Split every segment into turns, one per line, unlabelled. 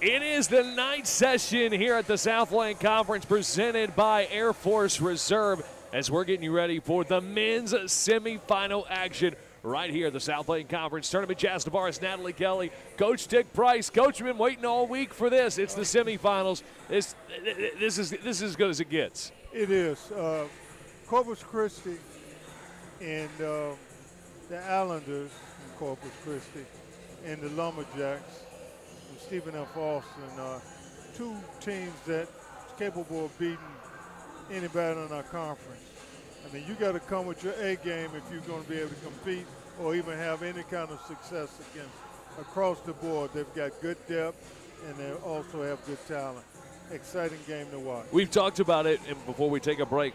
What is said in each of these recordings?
It is the night session here at the Southland Conference presented by Air Force Reserve as we're getting you ready for the men's semifinal action right here at the Southland Conference Tournament. Jazz Tavares, Natalie Kelly, Coach Dick Price. Coach, we've been waiting all week for this. It's the semifinals. This is as good as it gets.
It is. Corpus Christi and the Islanders in Corpus Christi and the Lumberjacks and Stephen F. Austin are two teams that's capable of beating anybody in our conference. I mean, you got to come with your A game if you're going to be able to compete or even have any kind of success against across the board. They've got good depth and they also have good talent. Exciting game to watch.
We've talked about it, and before we take a break,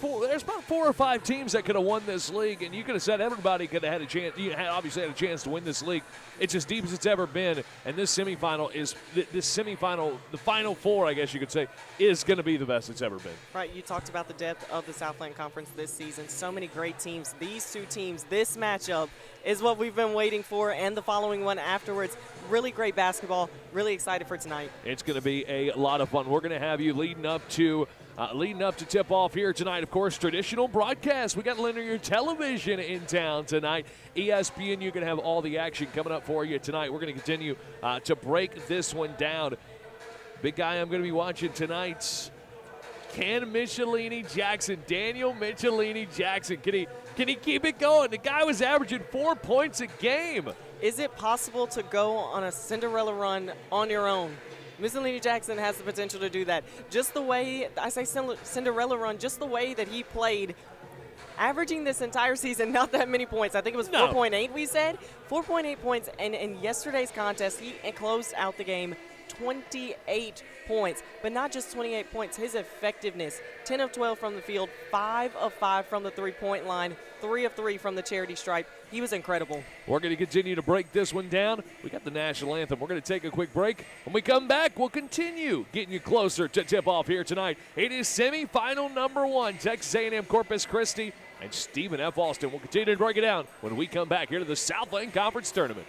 there's about 4 or 5 teams that could have won this league, and you could have said everybody could have had a chance. You obviously had a chance to win this league. It's as deep as it's ever been, and this semifinal, the final 4, I guess you could say, is going to be the best it's ever been.
Right, you talked about the depth of the Southland Conference this season. So many great teams. These two teams, this matchup is what we've been waiting for, and the following one afterwards. Really great basketball. Really excited for tonight.
It's going to be a lot of fun. We're going to have you leading up to tip-off here tonight. Of course, traditional broadcast. We got linear television in town tonight. ESPN, you can have all the action coming up for you tonight. We're going to continue to break this one down. Big guy I'm going to be watching tonight, Ken Michelini Jackson. Daniel Michelini Jackson. Can he keep it going? The guy was averaging 4 points a game.
Is it possible to go on a Cinderella run on your own? Michelini Jackson has the potential to do that. Just the way, I say Cinderella run, just the way that he played, averaging this entire season, not that many points. I think it was 4.8 we said. 4.8 points, and in yesterday's contest, he closed out the game 28 points. But not just 28 points, his effectiveness, 10 of 12 from the field, 5 of 5 from the three-point line, 3 of 3 from the charity stripe. He was incredible.
We're going to continue to break this one down. We got the national anthem. We're going to take a quick break. When we come back, we'll continue getting you closer to tip-off here tonight. It is semifinal number 1, Texas A&M Corpus Christi and Stephen F. Austin. We'll continue to break it down when we come back here to the Southland Conference Tournament.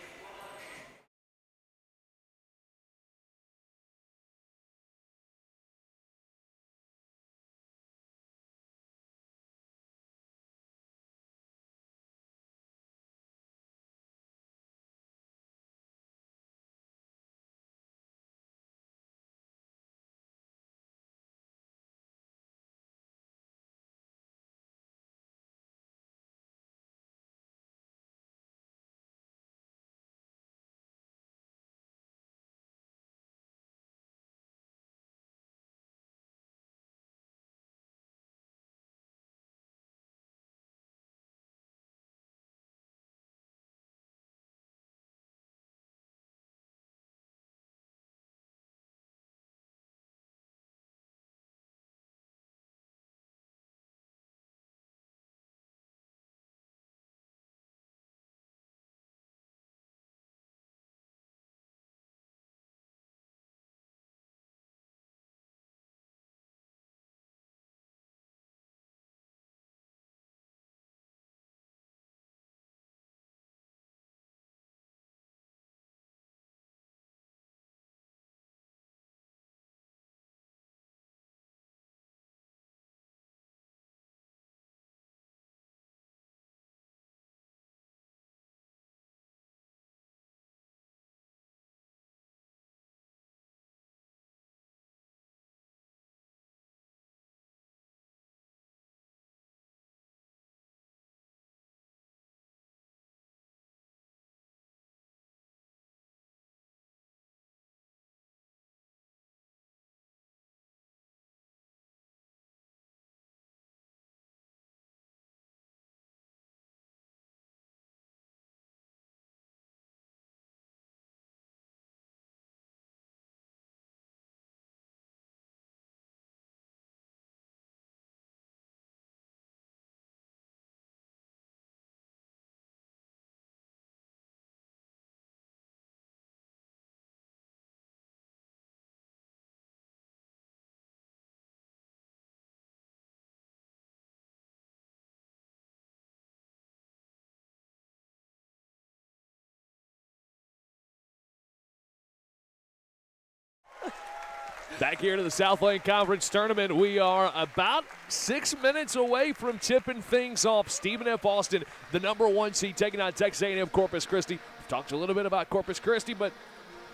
Back here to the Southland Conference Tournament. We are about 6 minutes away from tipping things off. Stephen F. Austin, the number 1 seed, taking on Texas A&M Corpus Christi. We've talked a little bit about Corpus Christi, but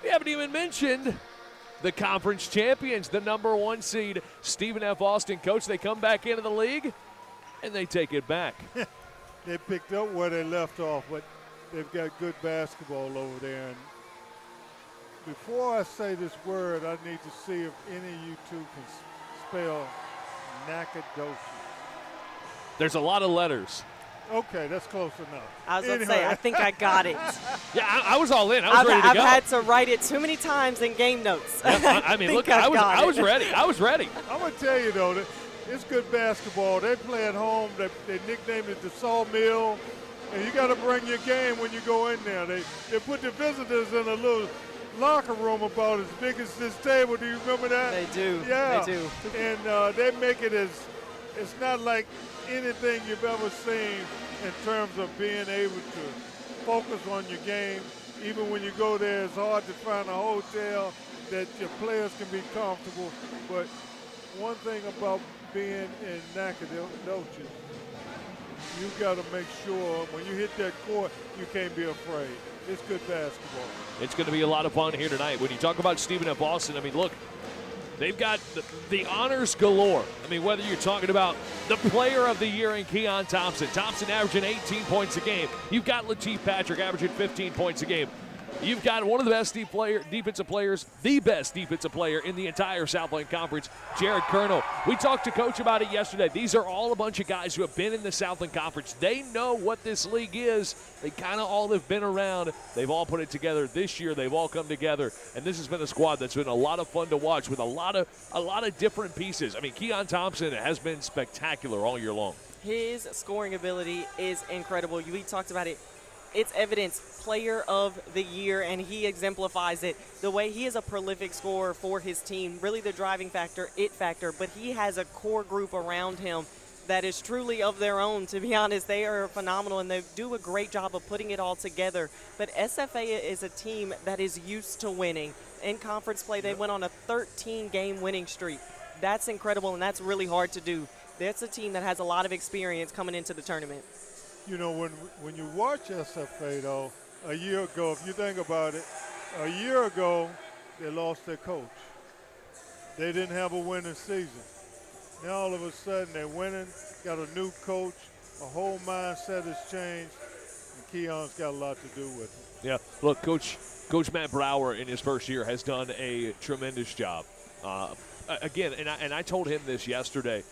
we haven't even mentioned the conference champions, the number 1 seed, Stephen F. Austin. Coach, they come back into the league, and they take it back.
They picked up where they left off, but they've got good basketball over there. And before I say this word, I need to see if any of you two can spell Nacogdoches.
There's a lot of letters.
Okay, that's close enough.
I was going to say, I think I got it.
Yeah, I was all in. I was ready to go.
I've had to write it too many times in game notes.
Yeah, I mean, look, I was ready. I was ready.
I'm going to tell you, though, that it's good basketball. They play at home. They nicknamed it the Sawmill. And you got to bring your game when you go in there. They put the visitors in a little locker room about as big as this table. Do you remember that?
They do.
Yeah.
They do.
And they make it it's not like anything you've ever seen in terms of being able to focus on your game. Even when you go there, it's hard to find a hotel that your players can be comfortable. But one thing about being in Nacogdoches, you got to make sure when you hit that court, you can't be afraid. It's good basketball.
It's going to be a lot of fun here tonight. When you talk about Stephen F. Austin, I mean, look, they've got the honors galore. I mean, whether you're talking about the player of the year in Keon Thompson, averaging 18 points a game. You've got Lateef Patrick averaging 15 points a game. You've got one of the best defensive players, the best defensive player in the entire Southland Conference, Jared Colonel. We talked to Coach about it yesterday. These are all a bunch of guys who have been in the Southland Conference. They know what this league is. They kind of all have been around. They've all put it together this year. They've all come together, and this has been a squad that's been a lot of fun to watch with a lot of different pieces. I mean, Keon Thompson has been spectacular all year long.
His scoring ability is incredible. We talked about it. It's evidence, player of the year, and he exemplifies it. The way he is a prolific scorer for his team, really the driving factor, it factor, but he has a core group around him that is truly of their own. To be honest, they are phenomenal, and they do a great job of putting it all together. But SFA is a team that is used to winning. In conference play, they went on a 13-game winning streak. That's incredible, and that's really hard to do. That's a team that has a lot of experience coming into the tournament.
You know, when you watch SFA, though, a year ago, if you think about it, a year ago, they lost their coach. They didn't have a winning season. Now, all of a sudden, they're winning, got a new coach, a whole mindset has changed, and Keon's got a lot to do with it.
Yeah, look, Coach Matt Brower in his first year has done a tremendous job. Again, and I told him this yesterday,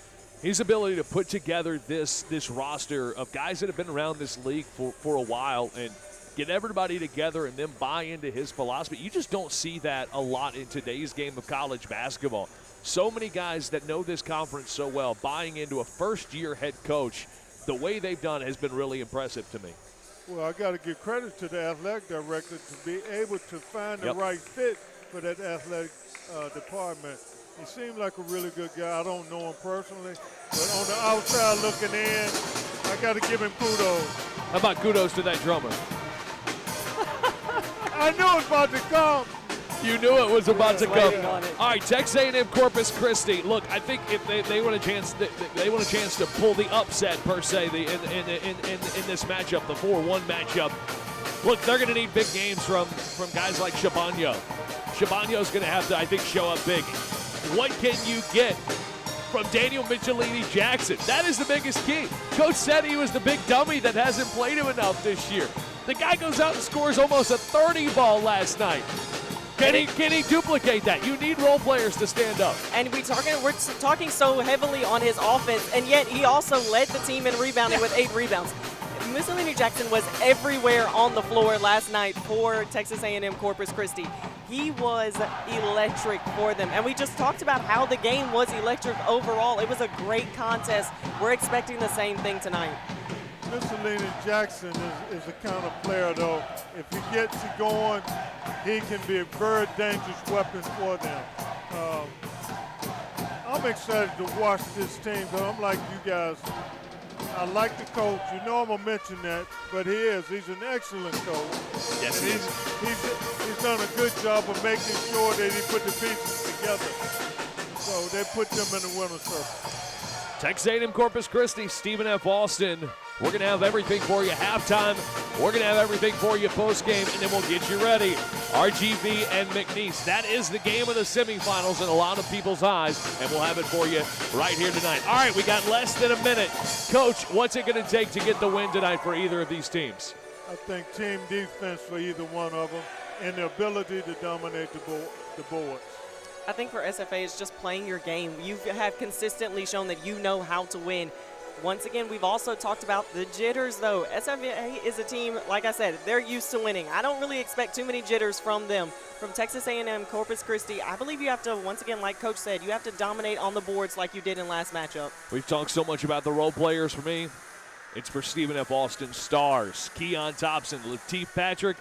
his ability to put together this roster of guys that have been around this league for a while and get everybody together and then buy into his philosophy. You just don't see that a lot in today's game of college basketball. So many guys that know this conference so well, buying into a first-year head coach, the way they've done has been really impressive to me.
Well, I got to give credit to the athletic director to be able to find the right fit for that athletic department. He seemed like a really good guy. I don't know him personally, but on the outside looking in, I got to give him kudos.
How about kudos to that drummer?
I knew it was about to come.
You knew it was about to come.
On it.
All right, Texas A&M Corpus Christi. Look, I think if they want a chance, they want a chance to pull the upset per se in this matchup, the 4-1 matchup. Look, they're going to need big games from guys like Shabano. Shabano's going to have to, I think, show up big. What can you get from Daniel Michelini-Jackson? That is the biggest key. Coach said he was the big dummy that hasn't played him enough this year. The guy goes out and scores almost a 30 ball last night. Can he duplicate that? You need role players to stand up.
And we're talking so heavily on his offense, and yet he also led the team in rebounding with 8 rebounds. Michelini-Jackson was everywhere on the floor last night for Texas A&M Corpus Christi. He was electric for them. And we just talked about how the game was electric overall. It was a great contest. We're expecting the same thing tonight.
Michelini-Jackson is the kind of player, though, if he gets it going, he can be a very dangerous weapon for them. I'm excited to watch this team, but I'm like you guys. I like the coach. You know I'm going to mention that, but he is. He's an excellent coach.
Yes,
and he's done a good job of making sure that he put the pieces together. So they put them in the winner's circle.
Texas A&M Corpus Christi, Stephen F. Austin. We're going to have everything for you halftime. We're going to have everything for you postgame, and then we'll get you ready. RGV and McNeese. That is the game of the semifinals in a lot of people's eyes, and we'll have it for you right here tonight. All right, we got less than a minute. Coach, what's it going to take to get the win tonight for either of these teams?
I think team defense for either one of them and the ability to dominate the boards.
I think for SFA, it's just playing your game. You have consistently shown that you know how to win. Once again, we've also talked about the jitters, though. SFA is a team, like I said, they're used to winning. I don't really expect too many jitters from them. From Texas A&M, Corpus Christi, I believe you have to, once again, like Coach said, you have to dominate on the boards like you did in last matchup.
We've talked so much about the role players. For me, it's for Stephen F. Austin stars. Keon Thompson, Lateef Patrick.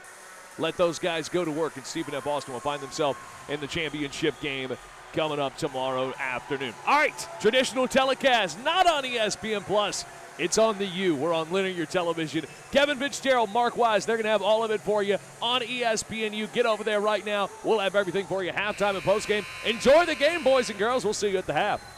Let those guys go to work, and Stephen F. Austin will find himself in the championship game coming up tomorrow afternoon. All right, traditional telecast, not on ESPN+. It's on the U. We're on linear television. Kevin Fitzgerald, Mark Wise, they're going to have all of it for you on ESPNU. Get over there right now. We'll have everything for you halftime and postgame. Enjoy the game, boys and girls. We'll see you at the half.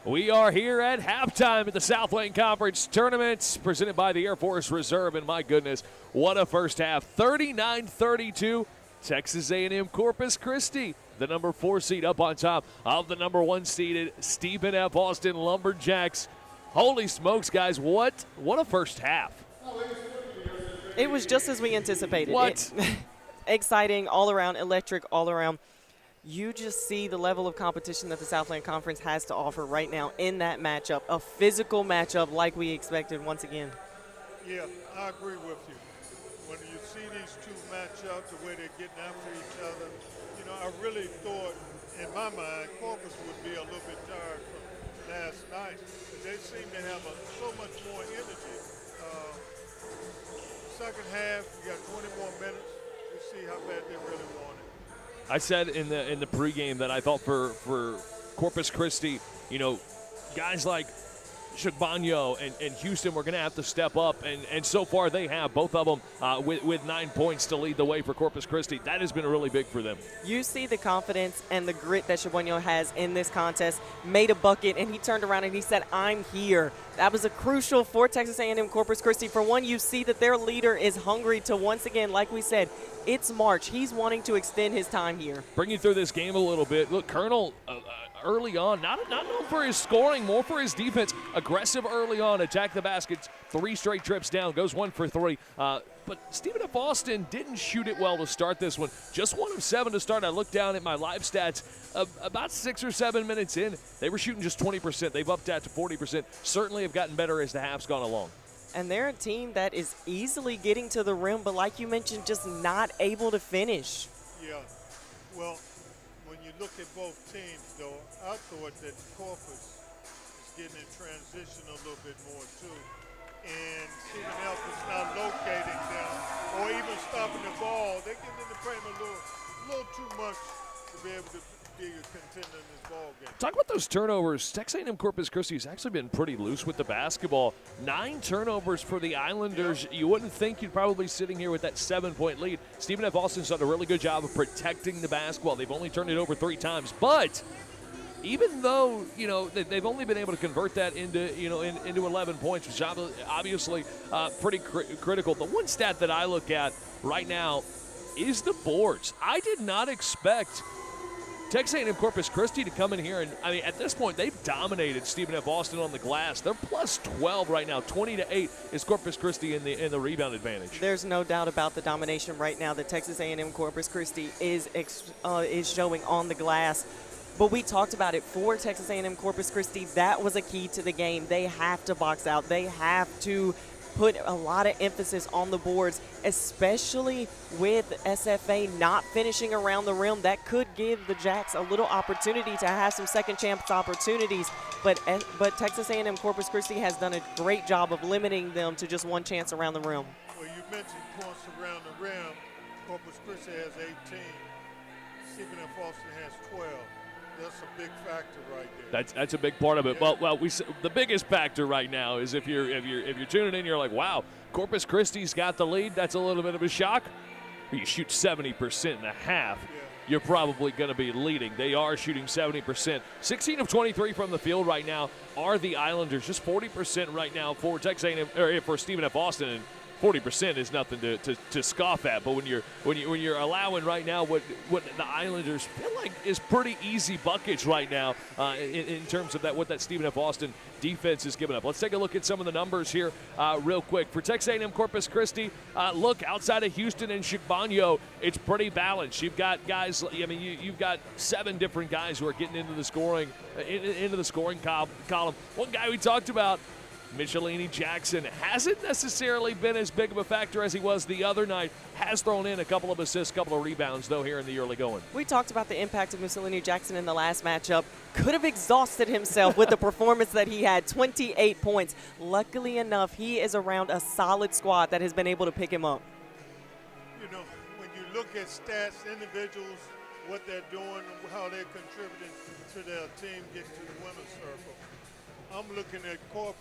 We are here at halftime at the Southland Conference Tournament presented by the Air Force Reserve, and my goodness, what a first half. 39-32, Texas A&M Corpus Christi, the number 4 seed up on top of the number 1 seeded Stephen F. Austin Lumberjacks. Holy smokes, guys, what a first half.
It was just as we anticipated.
What?
Exciting, all around, electric, all around. You just see the level of competition that the Southland Conference has to offer right now in that matchup, a physical matchup like we expected once again.
Yeah, I agree with you. When you see these two match up, the way they're getting after each other, you know, I really thought, in my mind, Corpus would be a little bit tired from last night. They seem to have so much more energy. Second half, you got 20 more minutes. You see how bad they really want it.
I said in the pregame that I thought for Corpus Christi, you know, guys like Shagbanyo and Houston were going to have to step up, and so far they have, both of them with 9 points to lead the way for Corpus Christi. That has been really big for them.
You see the confidence and the grit that Shagbanyo has in this contest. Made a bucket, and he turned around and he said, "I'm here." That was a crucial for Texas A&M Corpus Christi. For one, you see that their leader is hungry to, once again, like we said, it's March. He's wanting to extend his time here.
Bring you through this game a little bit. Look, Colonel early on, not known for his scoring, more for his defense. Aggressive early on, attack the baskets, 3 straight trips down, goes 1 for 3. But Stephen F. Austin didn't shoot it well to start this one. Just 1 of 7 to start. I looked down at my live stats. About 6 or 7 minutes in, they were shooting just 20%. They've upped that to 40%. Certainly have gotten better as the half's gone along.
And they're a team that is easily getting to the rim, but like you mentioned, just not able to finish.
Yeah. Well, when you look at both teams, though, I thought that Corpus is getting in transition a little bit more, too. And Stephen F. is not locating them or even stopping the ball. They're getting in the frame a little too much to be able to be a contender in this ball game.
Talk about those turnovers. Texas A&M Corpus Christi has actually been pretty loose with the basketball. 9 turnovers for the Islanders. Yeah. You wouldn't think you'd probably be sitting here with that 7-point lead. Stephen F. Austin's done a really good job of protecting the basketball. They've only turned it over 3 times, but even though, you know, they've only been able to convert that into 11 points, which obviously pretty critical. The one stat that I look at right now is the boards. I did not expect Texas A&M Corpus Christi to come in here, and I mean, at this point, they've dominated Stephen F. Austin on the glass. They're plus 12 right now. 20-8 is Corpus Christi in the rebound advantage.
There's no doubt about the domination right now that Texas A&M Corpus Christi is showing on the glass. But we talked about it for Texas A&M Corpus Christi. That was a key to the game. They have to box out. They have to put a lot of emphasis on the boards, especially with SFA not finishing around the rim. That could give the Jacks a little opportunity to have some second chance opportunities, but Texas A&M Corpus Christi has done a great job of limiting them to just 1 chance around the rim.
Well, you mentioned points around the rim. Corpus Christi has 18. Stephen F. Austin has 12. That's a big factor right there.
That's a big part of it.
Yeah.
Well, the biggest factor right now is if you're tuning in, you're like, wow, Corpus Christi's got the lead. That's a little bit of a shock. You shoot 70% in a half.
Yeah.
You're probably going to be leading. They are shooting 70%. 16 of 23 from the field right now are the Islanders. Just 40% right now for Texas A&M, or for Stephen F. Austin. And 40% is nothing to scoff at, but when you're allowing right now what the Islanders feel like is pretty easy buckets right now in terms of what that Stephen F. Austin defense is giving up. Let's take a look at some of the numbers here real quick. For Texas A&M Corpus Christi, look, outside of Houston and Shagbanyo, it's pretty balanced. You've got guys, I mean, you've got 7 different guys who are getting into the scoring column. One guy we talked about, Michelini Jackson, hasn't necessarily been as big of a factor as he was the other night. Has thrown in a couple of assists, couple of rebounds, though, here in the early going.
We talked about the impact of Michelini Jackson in the last matchup. Could have exhausted himself with the performance that he had, 28 points. Luckily enough, he is around a solid squad that has been able to pick him up.
You know, when you look at stats, individuals, what they're doing, how they're contributing to their team getting to the winner's circle, I'm looking at Corpus.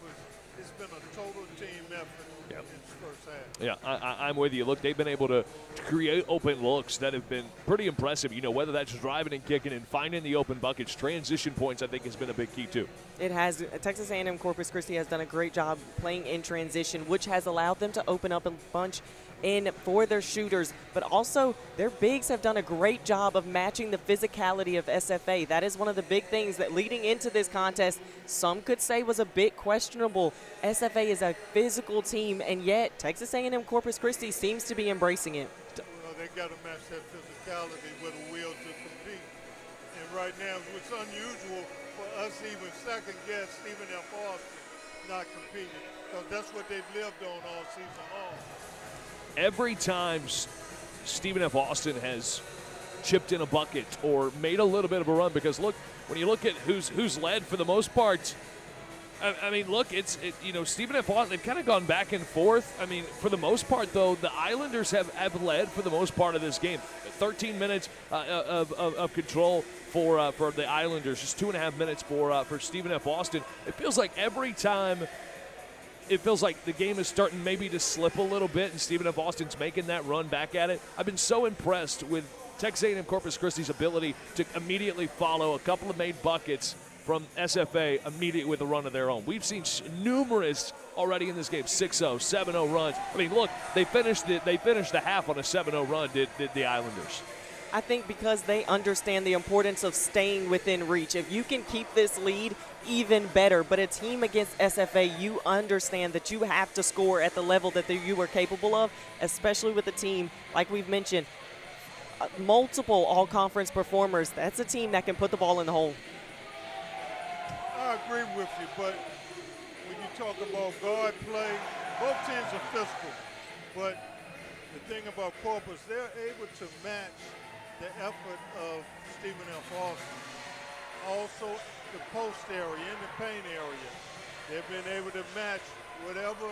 it's been a total team effort in this first half.
Yeah, I'm with you. Look, they've been able to create open looks that have been pretty impressive. You know, whether that's driving and kicking and finding the open buckets, transition points, I think has been a big key too.
It has. Texas A&M Corpus Christi has done a great job playing in transition, which has allowed them to open up a bunch in for their shooters, but also their bigs have done a great job of matching the physicality of SFA. That is one of the big things that leading into this contest, some could say was a bit questionable. SFA is a physical team, and yet Texas A&M Corpus Christi seems to be embracing it.
Well, they got to match that physicality with a will to compete. And right now, it's unusual for us to even second guess Stephen F. Austin not competing, because that's what they've lived on all season long.
Every time Stephen F. Austin has chipped in a bucket or made a little bit of a run, because look, when you look at who's led for the most part, I mean, look, Stephen F. Austin, they've kind of gone back and forth. I mean, for the most part, though, the Islanders have led for the most part of this game. 13 minutes of control for the Islanders, just 2.5 minutes for Stephen F. Austin. It feels like every time it feels like the game is starting maybe to slip a little bit, and Stephen F. Austin's making that run back at it. I've been so impressed with Texas A&M Corpus Christi's ability to immediately follow a couple of made buckets from SFA immediately with a run of their own. We've seen numerous already in this game, 6-0, 7-0 runs. I mean, look, they finished the half on a 7-0 run, did the Islanders.
I think because they understand the importance of staying within reach. If you can keep this lead, even better. But a team against SFA, you understand that you have to score at the level that you are capable of, especially with a team, like we've mentioned, multiple all-conference performers. That's a team that can put the ball in the hole.
I agree with you, but when you talk about guard play, both teams are physical. But the thing about Corpus, they're able to match the effort of Stephen F. Austin. Also, the post area, in the paint area, they've been able to match whatever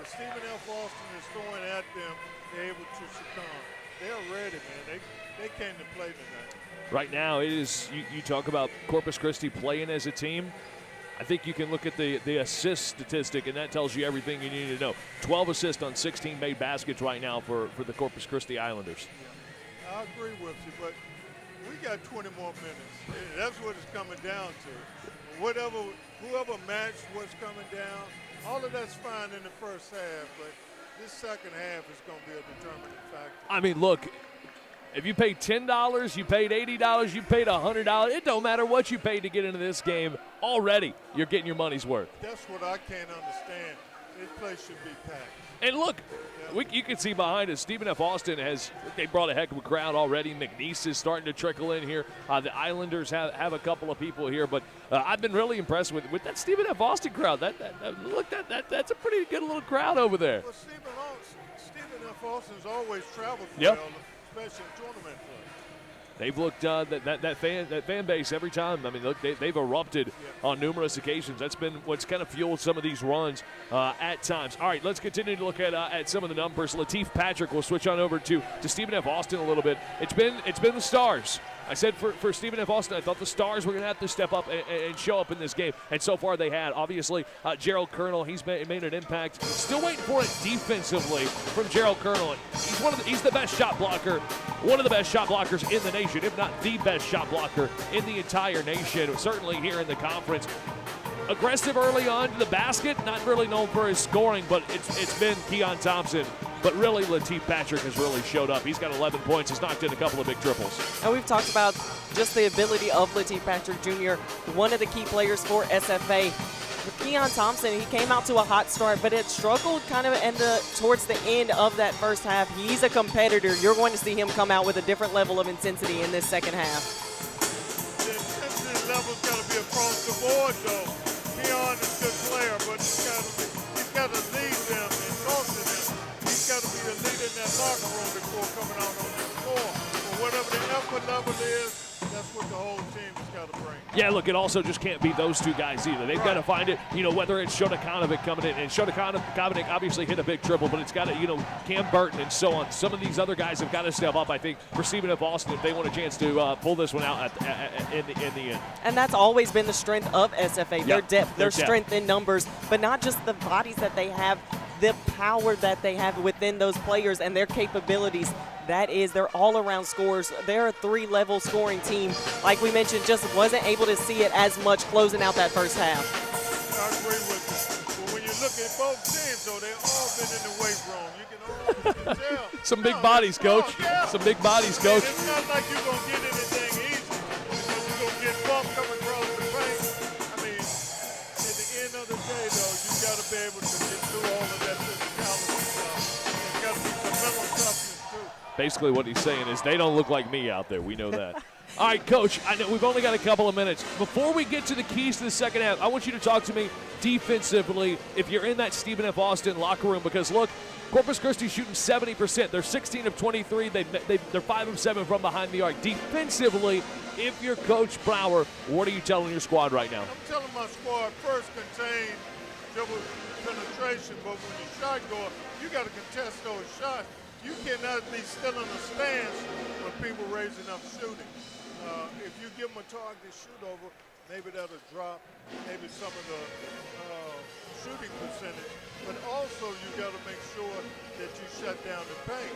the Stephen F. Austin is throwing at them, they're able to succumb. They're ready, man. They came to play tonight.
Right now, it is, you talk about Corpus Christi playing as a team. I think you can look at the assist statistic, and that tells you everything you need to know. 12 assists on 16 made baskets right now for the Corpus Christi Islanders.
Yeah, I agree with you, but we got 20 more minutes. That's what it's coming down to. Whoever matched what's coming down, all of that's fine in the first half, but this second half is going to be a determining factor.
I mean, look, if you paid $10, you paid $80, you paid $100, it don't matter what you paid to get into this game. Already, you're getting your money's worth.
That's what I can't understand. This place should be packed.
And look, you can see behind us, Stephen F. Austin they brought a heck of a crowd already. McNeese is starting to trickle in here. The Islanders have a couple of people here, but I've been really impressed with that Stephen F. Austin crowd. That's a pretty good little crowd over there.
Well, Stephen F. Austin's always traveled well, especially in tournament play.
They've looked that fan base every time. I mean, look, they've erupted on numerous occasions. That's been what's kind of fueled some of these runs at times. All right, let's continue to look at some of the numbers. Lateef Patrick will switch on over to Stephen F. Austin a little bit. It's been the Stars. I said for Stephen F. Austin, I thought the Stars were going to have to step up and show up in this game, and so far they had. Obviously, Gerald Colonel, he's made an impact. Still waiting for it defensively from Gerald Colonel. He's the best shot blocker, one of the best shot blockers in the nation, if not the best shot blocker in the entire nation, certainly here in the conference. Aggressive early on to the basket, not really known for his scoring, but it's been Keon Thompson. But really, Lateef Patrick has really showed up. He's got 11 points. He's knocked in a couple of big triples.
And we've talked about just the ability of Lateef Patrick Jr., one of the key players for SFA. With Keon Thompson, he came out to a hot start, but it struggled kind of towards the end of that first half. He's a competitor. You're going to see him come out with a different level of intensity in this second half.
The intensity level's got to be across the board, though. Keon is a good player, but he's got to lead them and talk to them. He's got to be the leader in that locker room before coming out on the floor. Or whatever the effort level is, That's what the whole team's got to bring.
Yeah, look, it also just can't be those two guys either. They've got to find it, whether it's Shotakanovic coming in, and Shotakanovic obviously hit a big triple, but it's got to, Cam Burton and so on. Some of these other guys have got to step up, I think, for Stephen F. Austin if they want a chance to pull this one out in the end.
And that's always been the strength of SFA, their depth, their
depth.
strength in numbers, but not just the bodies that they have, the power that they have within those players and their capabilities. They're all-around scorers. They're a three-level scoring team. Like we mentioned, just wasn't able to see it as much closing out that first half.
I agree with you. But when you look at both teams, though, they've all been in the weight room. You can tell.
Some big bodies, Coach.
Yeah.
Some big bodies, Coach.
It's not like you're going to get anything easy because you're going to get bumped coming across the paint. I mean, at the end of the day, though, you got to be able to get through all of that physicality stuff. There's got to be some mental toughness, too.
Basically what he's saying is they don't look like me out there. We know that. All right, Coach, I know we've only got a couple of minutes. Before we get to the keys to the second half, I want you to talk to me defensively if you're in that Stephen F. Austin locker room because, look, Corpus Christi shooting 70%. They're 16 of 23. They're 5 of 7 from behind the arc. Defensively, if you're Coach Brower, what are you telling your squad right now?
I'm telling my squad, first contain dribble penetration, but when the shot go up, you got to contest those shots. You cannot be still in the stands when people raising up shooting. If you give them a target to shoot over, maybe that'll drop maybe some of the shooting percentage. But also you got to make sure that you shut down the paint.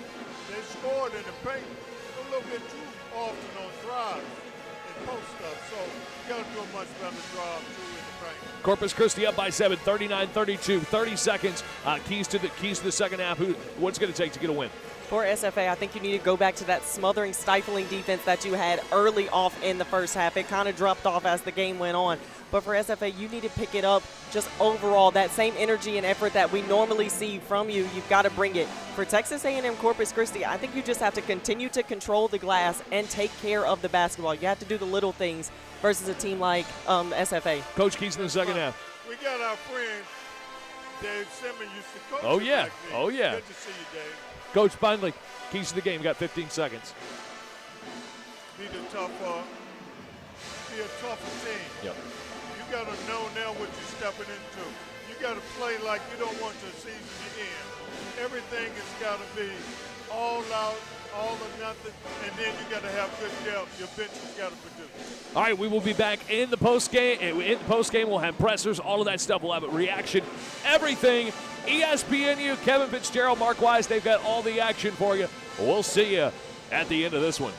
They scored in the paint a little bit too often on drives and post stuff. So you got to do a much better job too in the paint.
Corpus Christi up by 7, 39-32, 30 seconds. Keys to the second half. What's going to take to get a win?
For SFA, I think you need to go back to that smothering, stifling defense that you had early off in the first half. It kind of dropped off as the game went on. But for SFA, you need to pick it up just overall. That same energy and effort that we normally see from you, you've got to bring it. For Texas A&M Corpus Christi, I think you just have to continue to control the glass and take care of the basketball. You have to do the little things versus a team like SFA.
Coach, keys in the second half.
We got our friend Dave Simmons used to coach.
Oh, yeah.
Back then.
Oh, yeah.
Good to see you, Dave.
Coach, finally, keys to the game. Got 15 seconds.
Be a tougher team.
Yep.
You got to know now what you're stepping into. You got to play like you don't want your season to end. Everything has got to be all out, all or nothing, and then you got to have good depth. Your bench has got to produce.
All right, we will be back in the post game. In the post game, we'll have pressers, all of that stuff. We'll have a reaction, everything. ESPNU, Kevin Fitzgerald, Mark Wise, they've got all the action for you. We'll see you at the end of this one.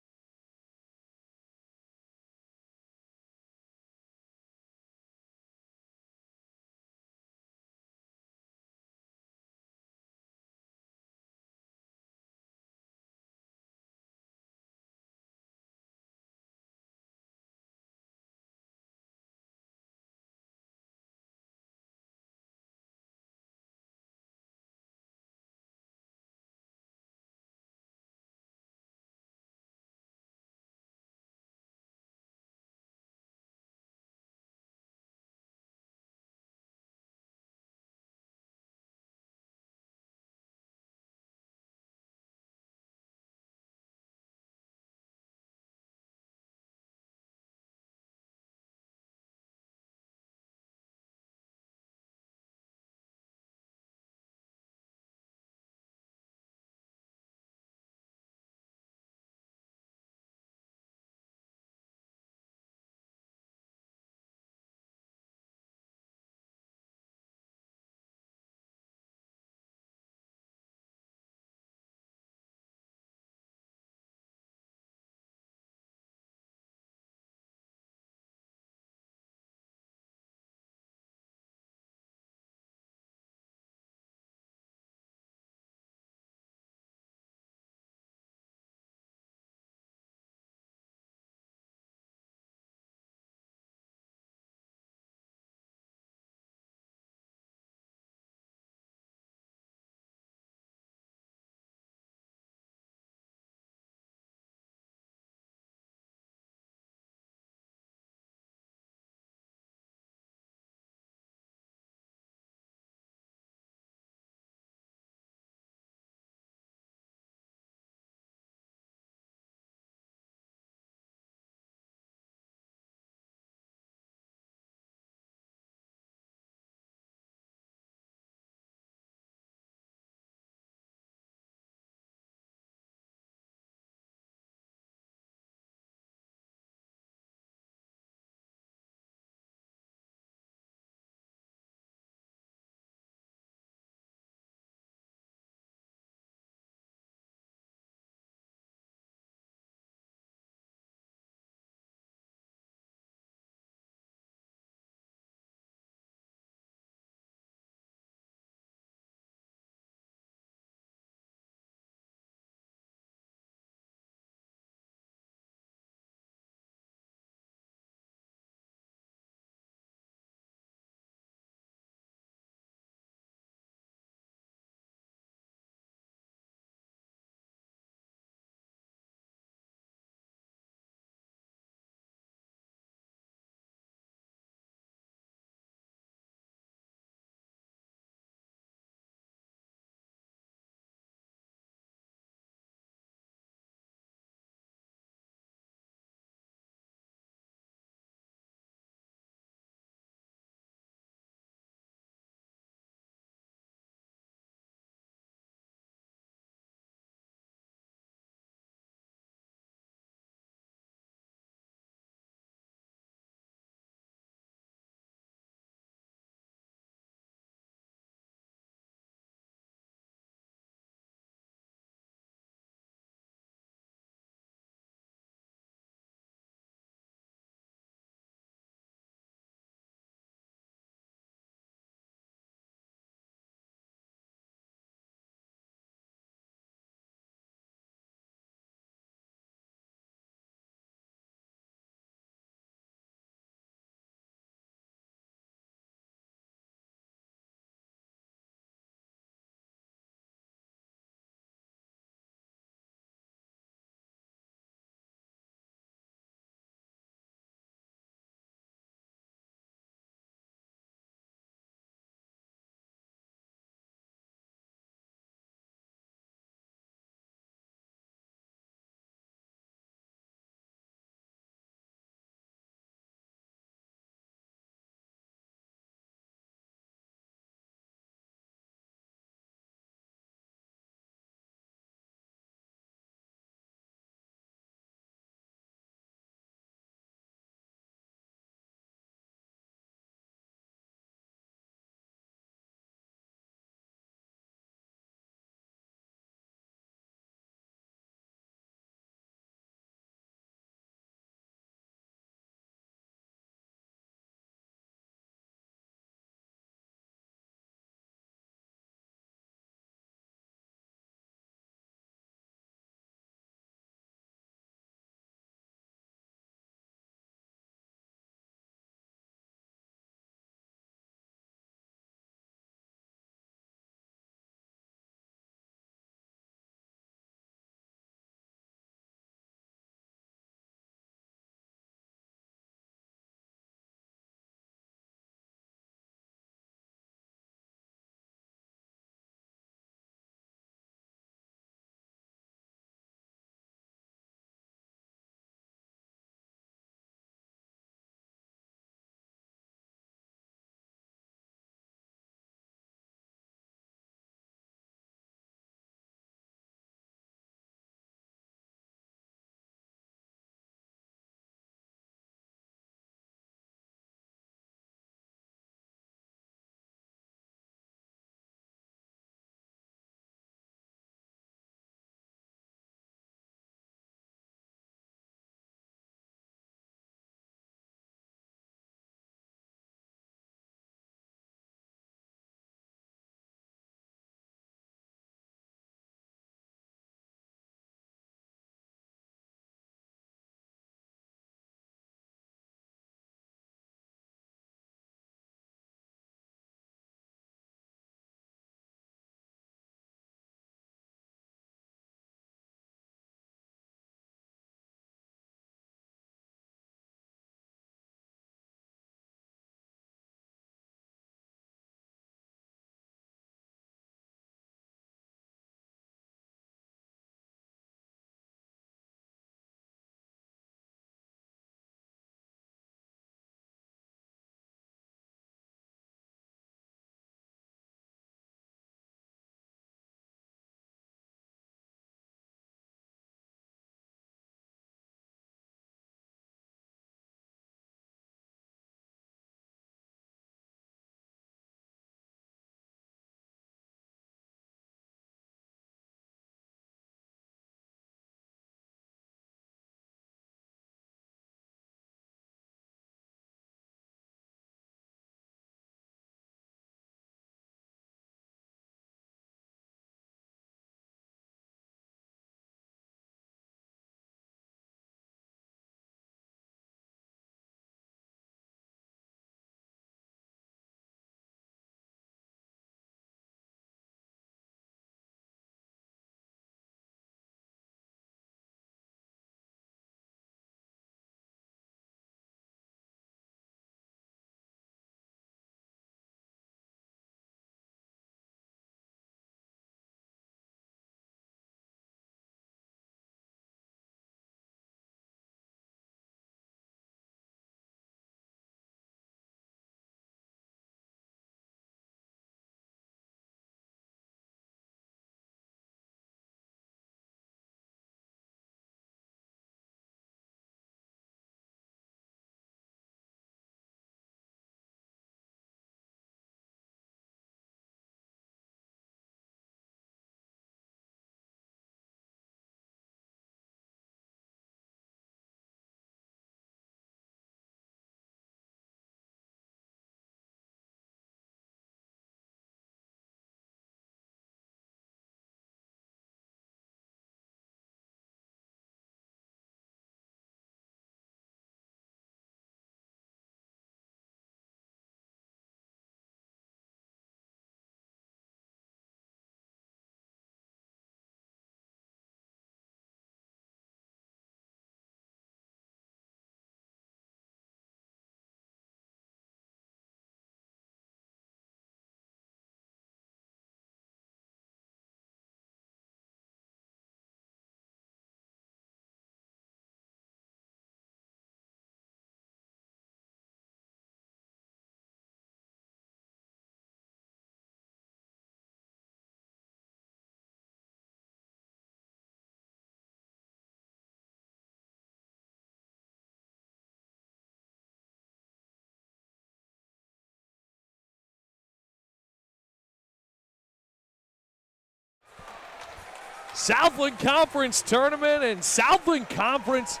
Southland Conference tournament and Southland Conference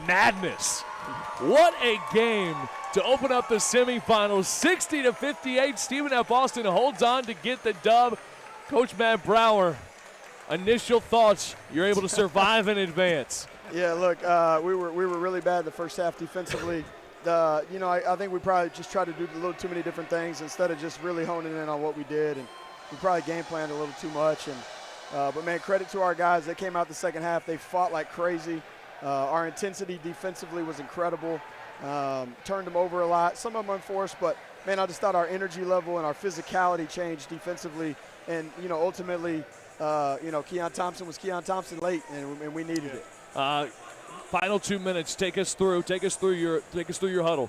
madness. What a game to open up the semifinals. 60-58, Stephen F. Austin holds on to get the dub. Coach Matt Brower, initial thoughts. You're able to survive in advance.
Yeah, look, we were really bad the first half defensively. I think we probably just tried to do a little too many different things instead of just really honing in on what we did, and we probably game planned a little too much. But man, credit to our guys. They came out the second half. They fought like crazy. Our intensity defensively was incredible. Turned them over a lot. Some of them unforced, but man, I just thought our energy level and our physicality changed defensively, and ultimately, Keon Thompson was Keon Thompson late, and we needed it.
Final 2 minutes. Take us through your huddle.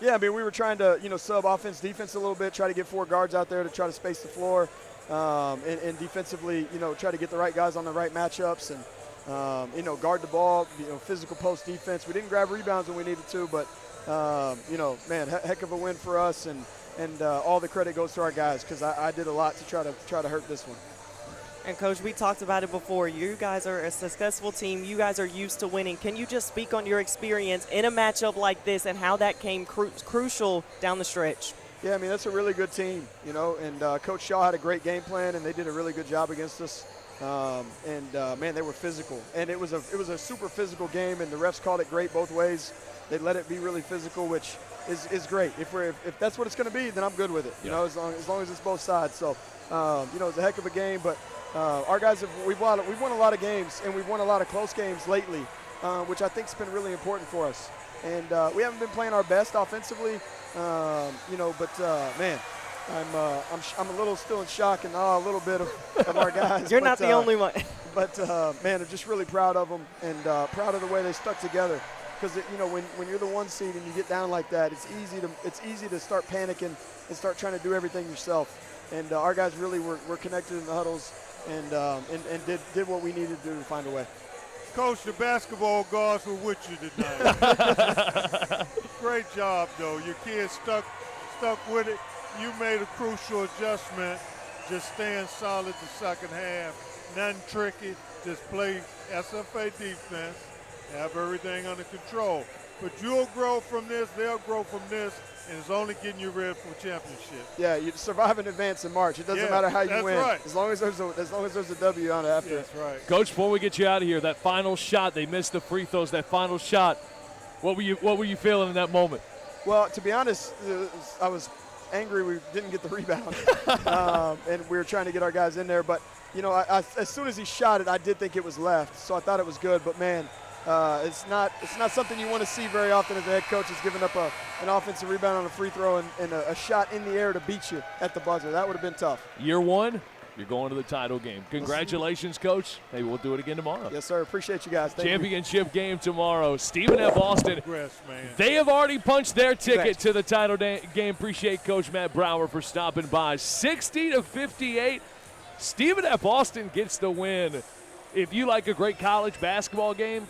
Yeah, I mean, we were trying to sub offense defense a little bit, try to get 4 guards out there to try to space the floor, and defensively, try to get the right guys on the right matchups and guard the ball. Physical post defense. We didn't grab rebounds when we needed to, but man, heck of a win for us, and all the credit goes to our guys because I did a lot to try to hurt this one.
And, Coach, we talked about it before. You guys are a successful team. You guys are used to winning. Can you just speak on your experience in a matchup like this and how that came crucial down the stretch?
Yeah, I mean, that's a really good team, and Coach Shaw had a great game plan, and they did a really good job against us. Man, they were physical. And it was a super physical game, and the refs called it great both ways. They let it be really physical, which is great. If that's what it's going to be, then I'm good with it, as long as it's both sides. So, it's a heck of a game, but our guys we've won a lot of games, and we've won a lot of close games lately, which I think has been really important for us. And we haven't been playing our best offensively, but man, I'm a little still in shock and awe a little bit of our guys.
You're not the only one.
But man, I'm just really proud of them and proud of the way they stuck together. Because when you're the 1 seed and you get down like that, it's easy to start panicking and start trying to do everything yourself. And our guys really were connected in the huddles and did what we needed to do to find a way.
Coach, the basketball guards were with you tonight. Great job, though. Your kids stuck with it. You made a crucial adjustment, just staying solid the second half. Nothing tricky, just play SFA defense, have everything under control. But you'll grow from this, they'll grow from this, and it's only getting you ready for championship.
Yeah, you survive in advance in March. It doesn't matter how you win.
Right.
As long as there's a W on it after.
That's right.
Coach, before we get you out of here, that final shot, they missed the free throws, that final shot. What were you feeling in that moment?
Well, to be honest, I was angry we didn't get the rebound. And we were trying to get our guys in there, but as soon as he shot it, I did think it was left, so I thought it was good, but man, it's not something you want to see very often as a head coach is giving up an offensive rebound on a free throw and a shot in the air to beat you at the buzzer. That would have been tough.
Year 1, you're going to the title game. Congratulations, Coach. Maybe we'll do it again tomorrow.
Yes, sir. Appreciate you guys. Thank
Championship game tomorrow. Stephen F. Austin.
Congrats, man.
They have already punched their ticket to the title game. Appreciate Coach Matt Brower for stopping by. 60-58. Stephen F. Austin gets the win. If you like a great college basketball game,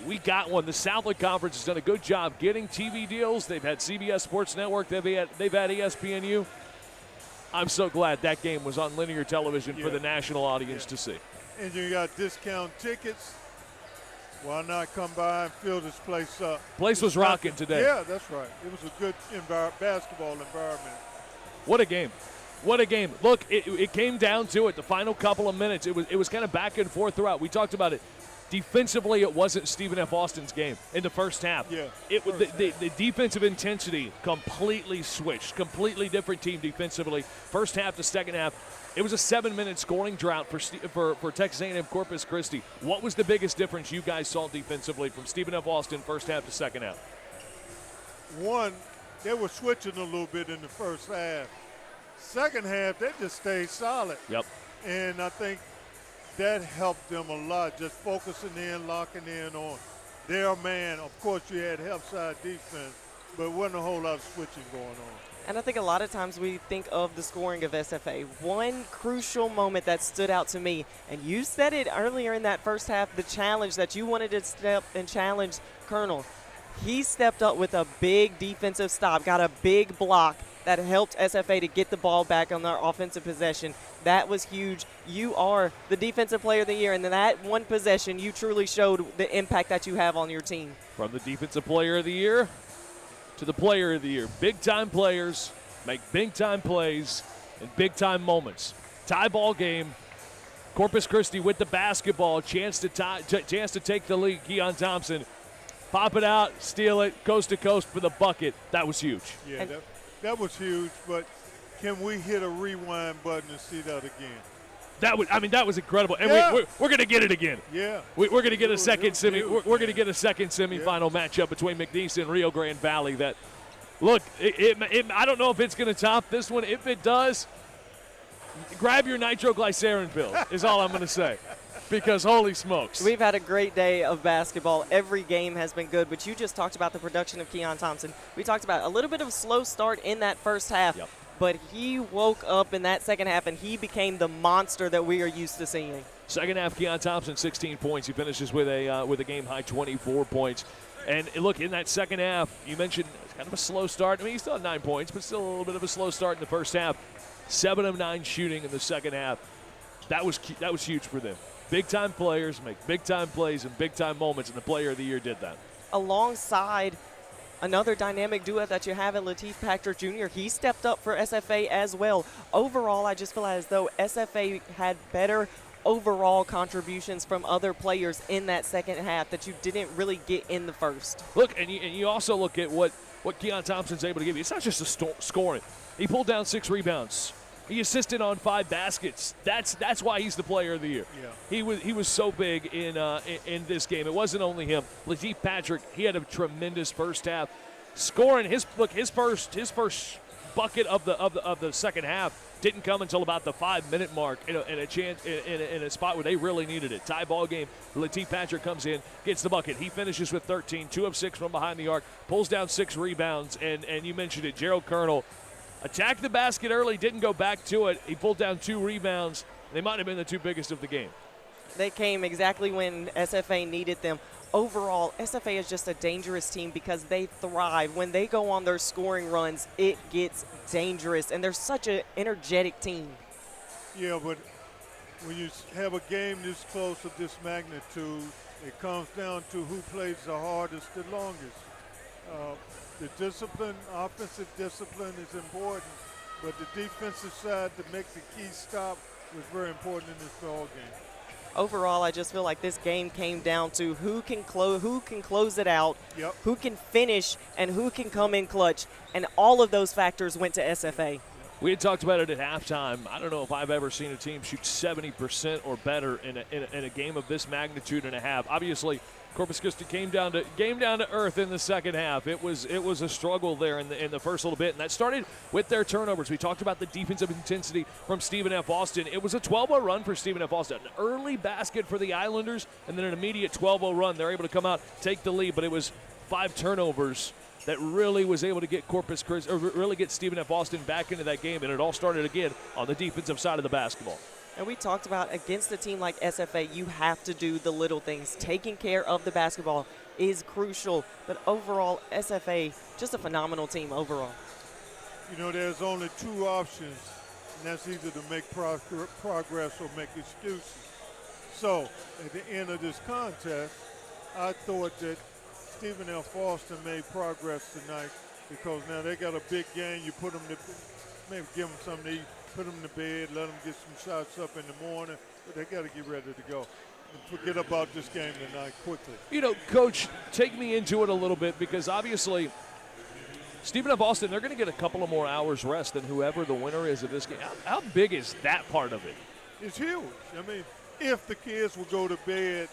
we got one. The Southland Conference has done a good job getting TV deals. They've had CBS Sports Network. They've had ESPNU. I'm so glad that game was on linear television for the national audience to see.
And you got discount tickets. Why not come by and fill this place up?
Place was rocking today.
Yeah, that's right. It was a good basketball environment.
What a game. What a game. Look, it came down to it. The final couple of minutes, it was kind of back and forth throughout. We talked about it. Defensively, it wasn't Stephen F. Austin's game in the first half.
Yeah.
The defensive intensity completely switched. Completely different team defensively. First half to second half. It was a 7-minute scoring drought for Texas A&M Corpus Christi. What was the biggest difference you guys saw defensively from Stephen F. Austin first half to second half?
One, they were switching a little bit in the first half. Second half, they just stayed solid.
Yep.
And I think that helped them a lot, just focusing in, locking in on their man. Of course, you had help side defense, but it wasn't a whole lot of switching going on.
And I think a lot of times we think of the scoring of SFA. One crucial moment that stood out to me, and you said it earlier in that first half, the challenge that you wanted to step and challenge Colonel. He stepped up with a big defensive stop, got a big block that helped SFA to get the ball back on their offensive possession. That was huge. You are the defensive player of the year, and in that one possession, you truly showed the impact that you have on your team.
From the defensive player of the year to the player of the year. Big-time players make big-time plays in big-time moments. Tie ball game. Corpus Christi with the basketball. Chance to take the lead. Keon Thompson. Pop it out, steal it, coast to coast for the bucket. That was huge.
Yeah, that was huge, but can we hit a rewind button and see that again?
That was incredible, and
Yeah.
we're going to get it again.
Yeah,
We're going to get a second
huge,
We're going to get a second semifinal matchup between McNeese and Rio Grande Valley. That, look, I don't know if it's going to top this one. If it does, grab your nitroglycerin pill. Is all I'm going to say. Because holy smokes.
We've had a great day of basketball. Every game has been good, but you just talked about the production of Keon Thompson. We talked about a little bit of a slow start in that first half, but he woke up in that second half, and he became the monster that we are used to seeing.
Second half, Keon Thompson, 16 points. He finishes with a game-high 24 points. And look, in that second half, you mentioned it's kind of a slow start. I mean, he still had 9 points, but still a little bit of a slow start in the first half. 7 of 9 shooting in the second half. That was huge for them. Big-time players make big-time plays in big-time moments, and the player of the year did that.
Alongside another dynamic duo that you have at Lateef Patrick Jr., he stepped up for SFA as well. Overall, I just feel as though SFA had better overall contributions from other players in that second half that you didn't really get in the first.
Look, and you also look at what Keon Thompson's able to give you. It's not just scoring. He pulled down 6 rebounds. He assisted on 5 baskets. That's why he's the player of the year.
Yeah.
He was so big in this game. It wasn't only him. Lateef Patrick, he had a tremendous first half, scoring his first bucket of the second half didn't come until about the 5-minute mark in a spot where they really needed it. Tie ball game. Lateef Patrick comes in, gets the bucket. He finishes with 13, 2 of 6 from behind the arc, pulls down 6 rebounds, and you mentioned it, Gerald Colonel attacked the basket early, didn't go back to it. He pulled down 2 rebounds. They might have been the 2 biggest of the game.
They came exactly when SFA needed them. Overall, SFA is just a dangerous team because they thrive. When they go on their scoring runs, it gets dangerous, and they're such an energetic team.
Yeah, but when you have a game this close of this magnitude, it comes down to who plays the hardest the longest. The discipline, offensive discipline is important, but the defensive side to make the key stop was very important in this ball game.
Overall, I just feel like this game came down to who can close it out, who can finish, and who can come in clutch, and all of those factors went to SFA.
We had talked about it at halftime. I don't know if I've ever seen a team shoot 70% or better in a game of this magnitude and a half. Obviously, Corpus Christi came down to earth in the second half. It was a struggle there in the first little bit, and that started with their turnovers. We talked about the defensive intensity from Stephen F. Austin. It was a 12-0 run for Stephen F. Austin. An early basket for the Islanders, and then an immediate 12-0 run. They're able to come out, take the lead, but it was 5 turnovers that really was able to get Corpus Christi, or really get Stephen F. Austin back into that game, and it all started again on the defensive side of the basketball.
And we talked about against a team like SFA, you have to do the little things. Taking care of the basketball is crucial. But overall, SFA, just a phenomenal team overall.
You know, there's only 2 options, and that's either to make progress or make excuses. So, at the end of this contest, I thought that Stephen F. Austin made progress tonight because now they got a big game. You put them to, maybe give them something to eat, put them to bed, let them get some shots up in the morning, but they got to get ready to go. And forget about this game tonight quickly.
You know, Coach, take me into it a little bit because obviously Stephen F. Austin, they're going to get a couple of more hours rest than whoever the winner is of this game. How big is that part of it?
It's huge. I mean, if the kids will go to bed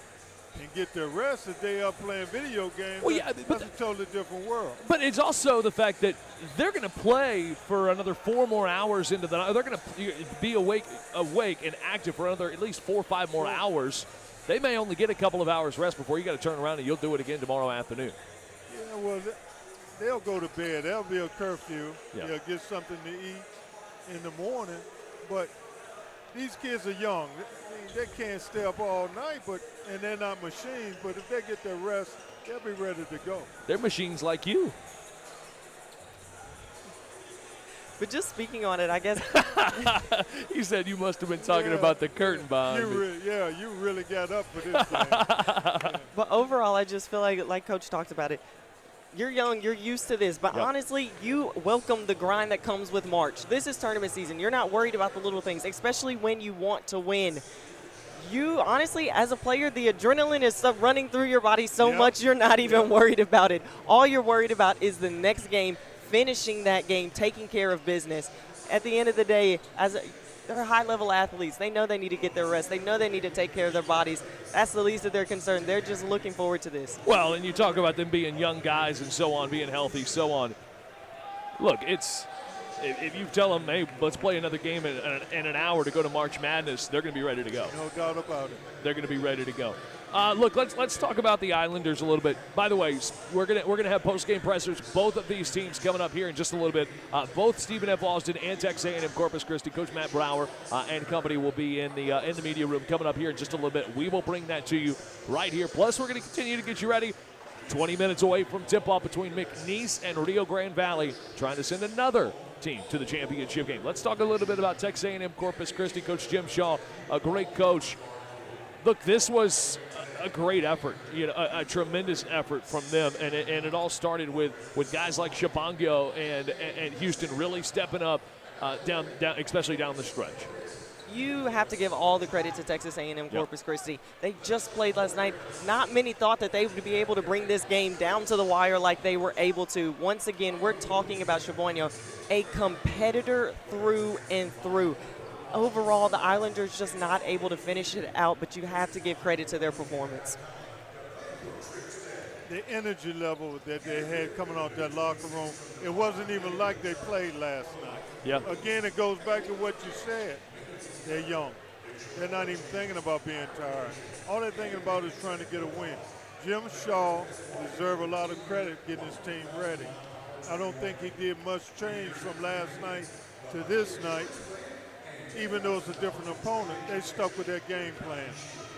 and get their rest, if they are playing video games, that's a totally different world.
But it's also the fact that they're going to play for another 4 more hours into the night. They're going to be awake and active for another at least 4 or 5 more hours. They may only get a couple of hours rest before you got to turn around and you'll do it again tomorrow afternoon.
Yeah, well, they'll go to bed. There'll be a curfew.
Yeah.
They'll get something to eat in the morning. But these kids are young. They can't stay up all night, and they're not machines. But if they get their rest, they'll be ready to go.
They're machines like you.
But just speaking on it, I guess.
You said you must have been talking about the curtain behind me.
You really got up for this thing.
But overall, I just feel like Coach talked about it. You're young, you're used to this, but honestly, you welcome the grind that comes with March. This is tournament season. You're not worried about the little things, especially when you want to win. You, honestly, as a player, the adrenaline is running through your body so much you're not even worried about it. All you're worried about is the next game, finishing that game, taking care of business. At the end of the day, they're high-level athletes. They know they need to get their rest. They know they need to take care of their bodies. That's the least of their concern. They're just looking forward to this.
Well, and you talk about them being young guys and so on, being healthy, so on. Look, if you tell them, hey, let's play another game in an hour to go to March Madness, they're going to be ready to go.
No doubt about it.
They're going to be ready to go. Look, let's talk about the Islanders a little bit. By the way, we're gonna have post-game pressers. Both of these teams coming up here in just a little bit. Both Stephen F. Austin and Texas A&M Corpus Christi, Coach Matt Brower and company will be in the media room coming up here in just a little bit. We will bring that to you right here. Plus, we're going to continue to get you ready. 20 minutes away from tip-off between McNeese and Rio Grande Valley, trying to send another team to the championship game. Let's talk a little bit about Texas A&M Corpus Christi. Coach Jim Shaw, a great coach. Look, this was a great effort, a tremendous effort from them, and it all started with guys like Shabango and Houston really stepping up down, especially down the stretch.
You have to give all the credit to Texas A&M Corpus Christi. They just played last night. Not many thought that they would be able to bring this game down to the wire like they were able to. Once again, we're talking about Shabango, a competitor through and through. Overall, the Islanders just not able to finish it out, but you have to give credit to their performance.
The energy level that they had coming out that locker room, it wasn't even like they played last night.
Yeah.
Again, it goes back to what you said. They're young. They're not even thinking about being tired. All they're thinking about is trying to get a win. Jim Shaw deserves a lot of credit getting his team ready. I don't think he did much change from last night to this night. Even though it's a different opponent, they stuck with their game plan.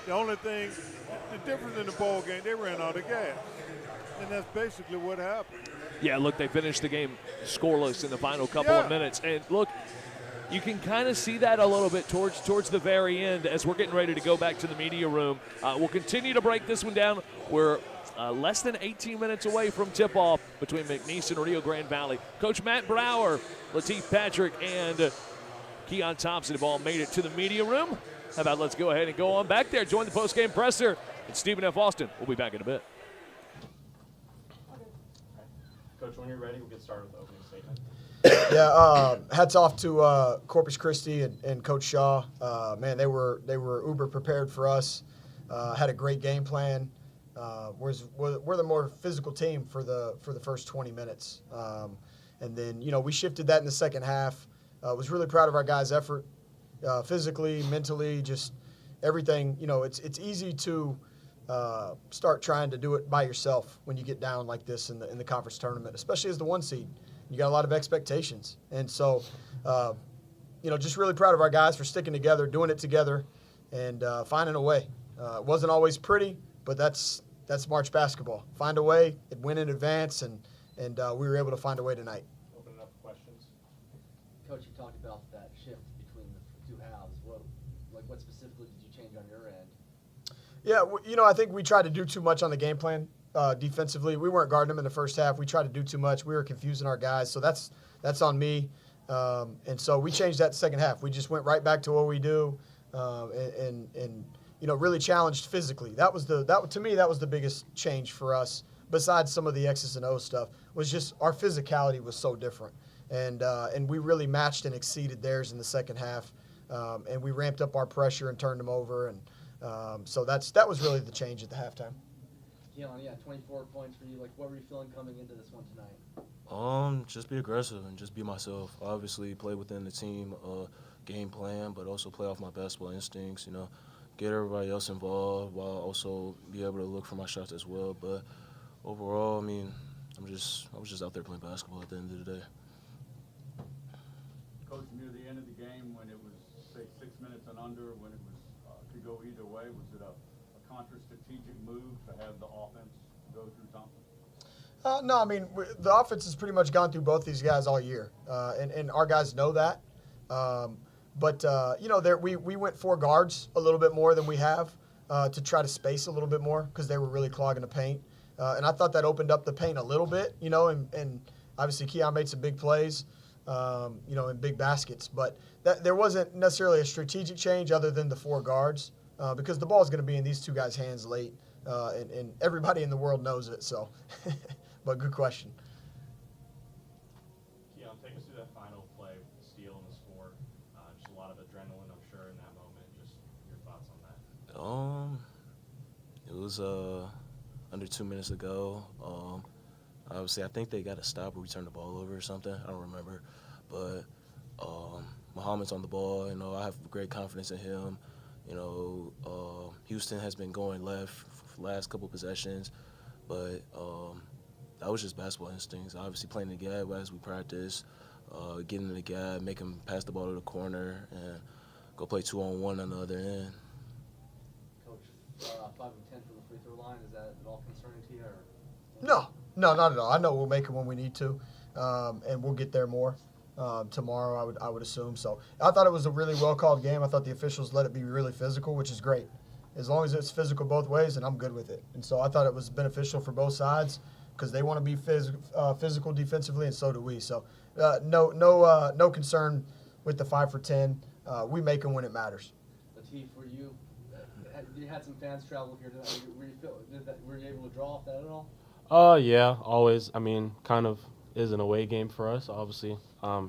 The only thing, the difference in the ball game, they ran out of gas. And that's basically what happened.
Yeah, look, they finished the game scoreless in the final couple of minutes. And look, you can kind of see that a little bit towards the very end as we're getting ready to go back to the media room. We'll continue to break this one down. We're less than 18 minutes away from tip-off between McNeese and Rio Grande Valley. Coach Matt Brower, Lateef Patrick, and Keon Thompson have all made it to the media room. How about let's go ahead and go on back there, join the post-game presser. It's Stephen F. Austin. We'll be back in a bit.
Coach, when you're ready, we'll get started with the opening statement.
Yeah, hats off to Corpus Christi and Coach Shaw. Man, they were uber prepared for us. Had a great game plan. We're the more physical team for the first 20 minutes, and then we shifted that in the second half. Was really proud of our guys' effort, physically, mentally, just everything. It's easy to start trying to do it by yourself when you get down like this in the conference tournament, especially as the 1 seed. You got a lot of expectations, and so just really proud of our guys for sticking together, doing it together, and finding a way. It wasn't always pretty, but that's March basketball. Find a way, it went in advance, and we were able to find a way tonight.
Open it up for questions.
Coach, you talked about that shift between the two halves. What specifically did you change on your end?
Yeah, I think we tried to do too much on the game plan defensively. We weren't guarding them in the first half. We tried to do too much. We were confusing our guys, so that's on me. And so we changed that second half. We just went right back to what we do, and really challenged physically. To me that was the biggest change for us. Besides some of the X's and O's stuff, was just our physicality was so different. And we really matched and exceeded theirs in the second half, and we ramped up our pressure and turned them over, and so that was really the change at the halftime.
Keon, 24 points for you. What were you feeling coming into this one tonight?
Just be aggressive and just be myself. Obviously, play within the team game plan, but also play off my basketball instincts. Get everybody else involved while also be able to look for my shots as well. But overall, I was just out there playing basketball at the end of the day.
Coach, near the end of the game, when it was, say, 6 minutes and under, when it was could go either way, was it a contra-strategic move to have the offense go through Thompson?
No, I mean, the offense has pretty much gone through both these guys all year, and our guys know that. We went 4 guards a little bit more than we have to try to space a little bit more because they were really clogging the paint. And I thought that opened up the paint a little bit, and obviously Keon made some big plays, and big baskets. But there wasn't necessarily a strategic change other than the 4 guards because the ball is going to be in these 2 guys' hands late, and everybody in the world knows it. So, but good question.
Keon, take us through that final play with the steal and the score. Just a lot of adrenaline, I'm sure, in that moment. Just your thoughts on that.
It was under 2 minutes ago. Obviously, I think they got a stop where we turned the ball over or something. I don't remember. But Muhammad's on the ball. I have great confidence in him. Houston has been going left for the last couple possessions. But that was just basketball instincts. Obviously, playing the gap as we practice, getting in the gap, make him pass the ball to the corner, and go play 2-on-1 on the other end.
Coach, 5 of 10 from the free throw line, is that at all concerning to you? Or?
No, not at all. I know we'll make it when we need to, and we'll get there more tomorrow, I would assume. So I thought it was a really well-called game. I thought the officials let it be really physical, which is great. As long as it's physical both ways, then I'm good with it. And so I thought it was beneficial for both sides because they want to be physical defensively, and so do we. So no concern with the 5 for 10. We make them when it matters.
Latif, you had some fans travel here tonight. Were you able to draw off that at all?
Yeah, always. I mean, kind of is an away game for us, obviously,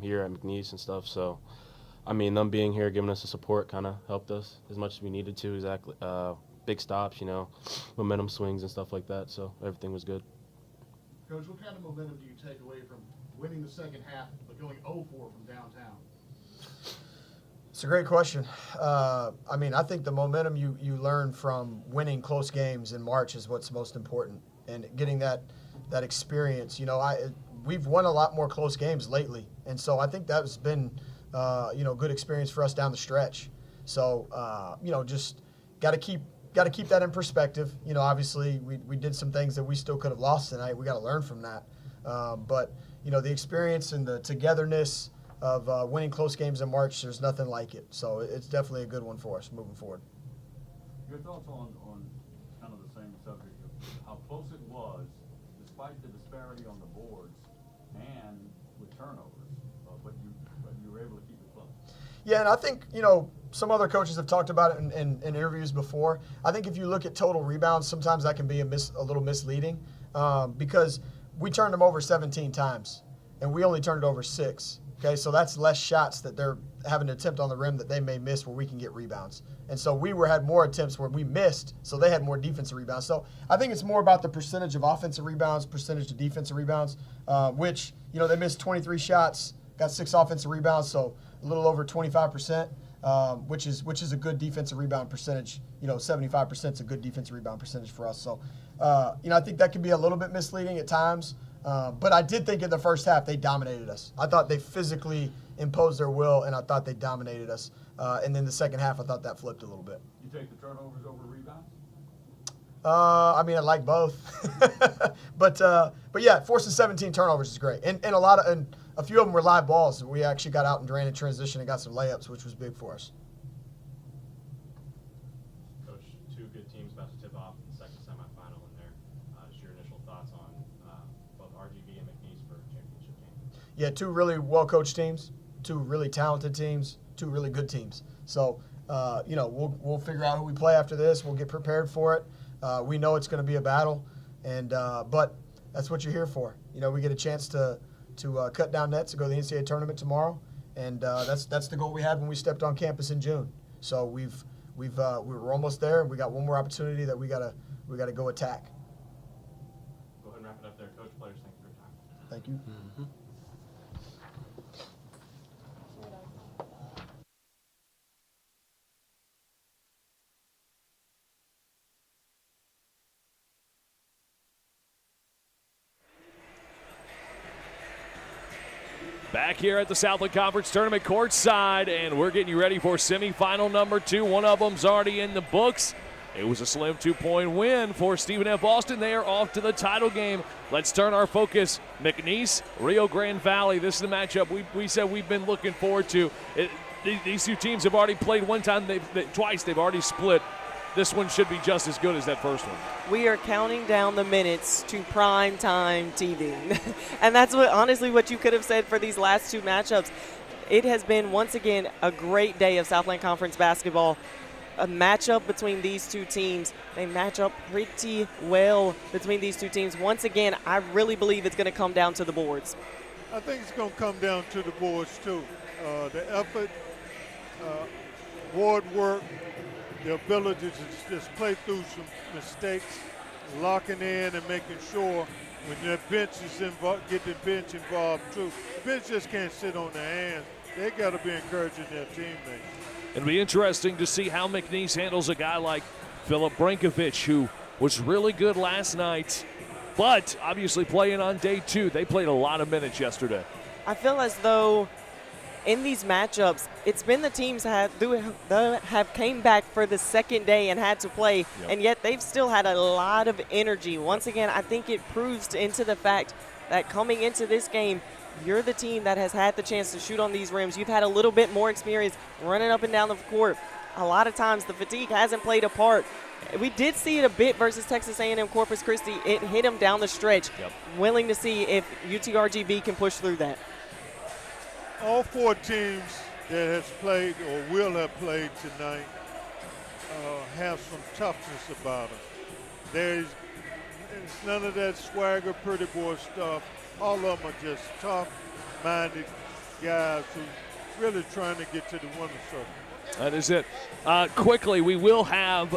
here at McNeese and stuff. So, I mean, them being here, giving us the support kind of helped us as much as we needed to. Exactly. Big stops, momentum swings and stuff like that. So everything was good.
Coach, what kind of momentum do you take away from winning the second half but going 0-4 from downtown?
It's a great question. I think the momentum you learn from winning close games in March is what's most important, and getting that experience. We've won a lot more close games lately, and so I think that's been good experience for us down the stretch. So just got to keep that in perspective. Obviously we did some things that we still could have lost tonight. We got to learn from that. But the experience and the togetherness of winning close games in March, there's nothing like it. So it's definitely a good one for us moving forward.
Your thoughts on kind of the same subject of how close it was, despite the disparity on the boards and with turnovers, but you were able to keep it close.
Yeah, and I think, some other coaches have talked about it in interviews before. I think if you look at total rebounds, sometimes that can be a little misleading because we turned them over 17 times, and we only turned it over 6. Okay, so that's less shots that they're having to attempt on the rim that they may miss where we can get rebounds. And so we had more attempts where we missed, so they had more defensive rebounds. So I think it's more about the percentage of offensive rebounds, percentage of defensive rebounds, which, they missed 23 shots, got 6 offensive rebounds, so a little over 25%, which is a good defensive rebound percentage. 75% is a good defensive rebound percentage for us. So, I think that can be a little bit misleading at times. But I did think in the first half they dominated us. I thought they physically imposed their will, and I thought they dominated us. And then the second half, I thought that flipped a little bit.
You take the turnovers over rebounds?
I like both. but yeah, forcing 17 turnovers is great. And a few of them were live balls. We actually got out and ran in transition and got some layups, which was big for us.
Coach, 2 good teams about to tip off in the second semifinal in there. Just your initial thoughts on both RGV and McNeese for championship game.
Yeah, 2 really well-coached teams, 2 really talented teams, 2 really good teams. So, we'll figure out who we play after this. We'll get prepared for it. We know it's going to be a battle, but that's what you're here for. We get a chance to cut down nets to go to the NCAA tournament tomorrow, and that's the goal we had when we stepped on campus in June. So we're almost there. We got one more opportunity that we gotta go attack.
Go ahead and wrap it up there, Coach. Players, thank you for your time.
Thank you.
Mm-hmm.
Back here at the Southland Conference Tournament courtside, and we're getting you ready for semifinal number 2. One of them's already in the books. It was a slim 2-point win for Stephen F. Austin. They are off to the title game. Let's turn our focus. McNeese, Rio Grande Valley. This is the matchup we said we've been looking forward to. These two teams have already played one time, twice. They've already split. This one should be just as good as that first one.
We are counting down the minutes to prime time TV. And that's honestly what you could have said for these last two matchups. It has been, once again, a great day of Southland Conference basketball. A matchup between these two teams. They match up pretty well between these two teams. Once again, I really believe it's going to come down to the boards.
I think it's going to come down to the boards, too. The effort, board work, the ability to just play through some mistakes, locking in and making sure when their bench is involved, get the bench involved, too. The bench just can't sit on their hands. They got to be encouraging their teammates.
It'll be interesting to see how McNeese handles a guy like Philip Brankovich, who was really good last night, but obviously playing on day two. They played a lot of minutes yesterday.
I feel as though in these matchups, it's been the teams that have came back for the second day and had to play, and yet they've still had a lot of energy. Once again, I think it proves into the fact that coming into this game, you're the team that has had the chance to shoot on these rims. You've had a little bit more experience running up and down the court. A lot of times the fatigue hasn't played a part. We did see it a bit versus Texas A&M Corpus Christi. It hit them down the stretch. Willing to see if UTRGV can push through that.
All four teams that has played or will have played tonight have some toughness about them. It's none of that swagger, pretty boy stuff. All of them are just tough-minded guys who really trying to get to the winner's circle.
That is it. Quickly, we will have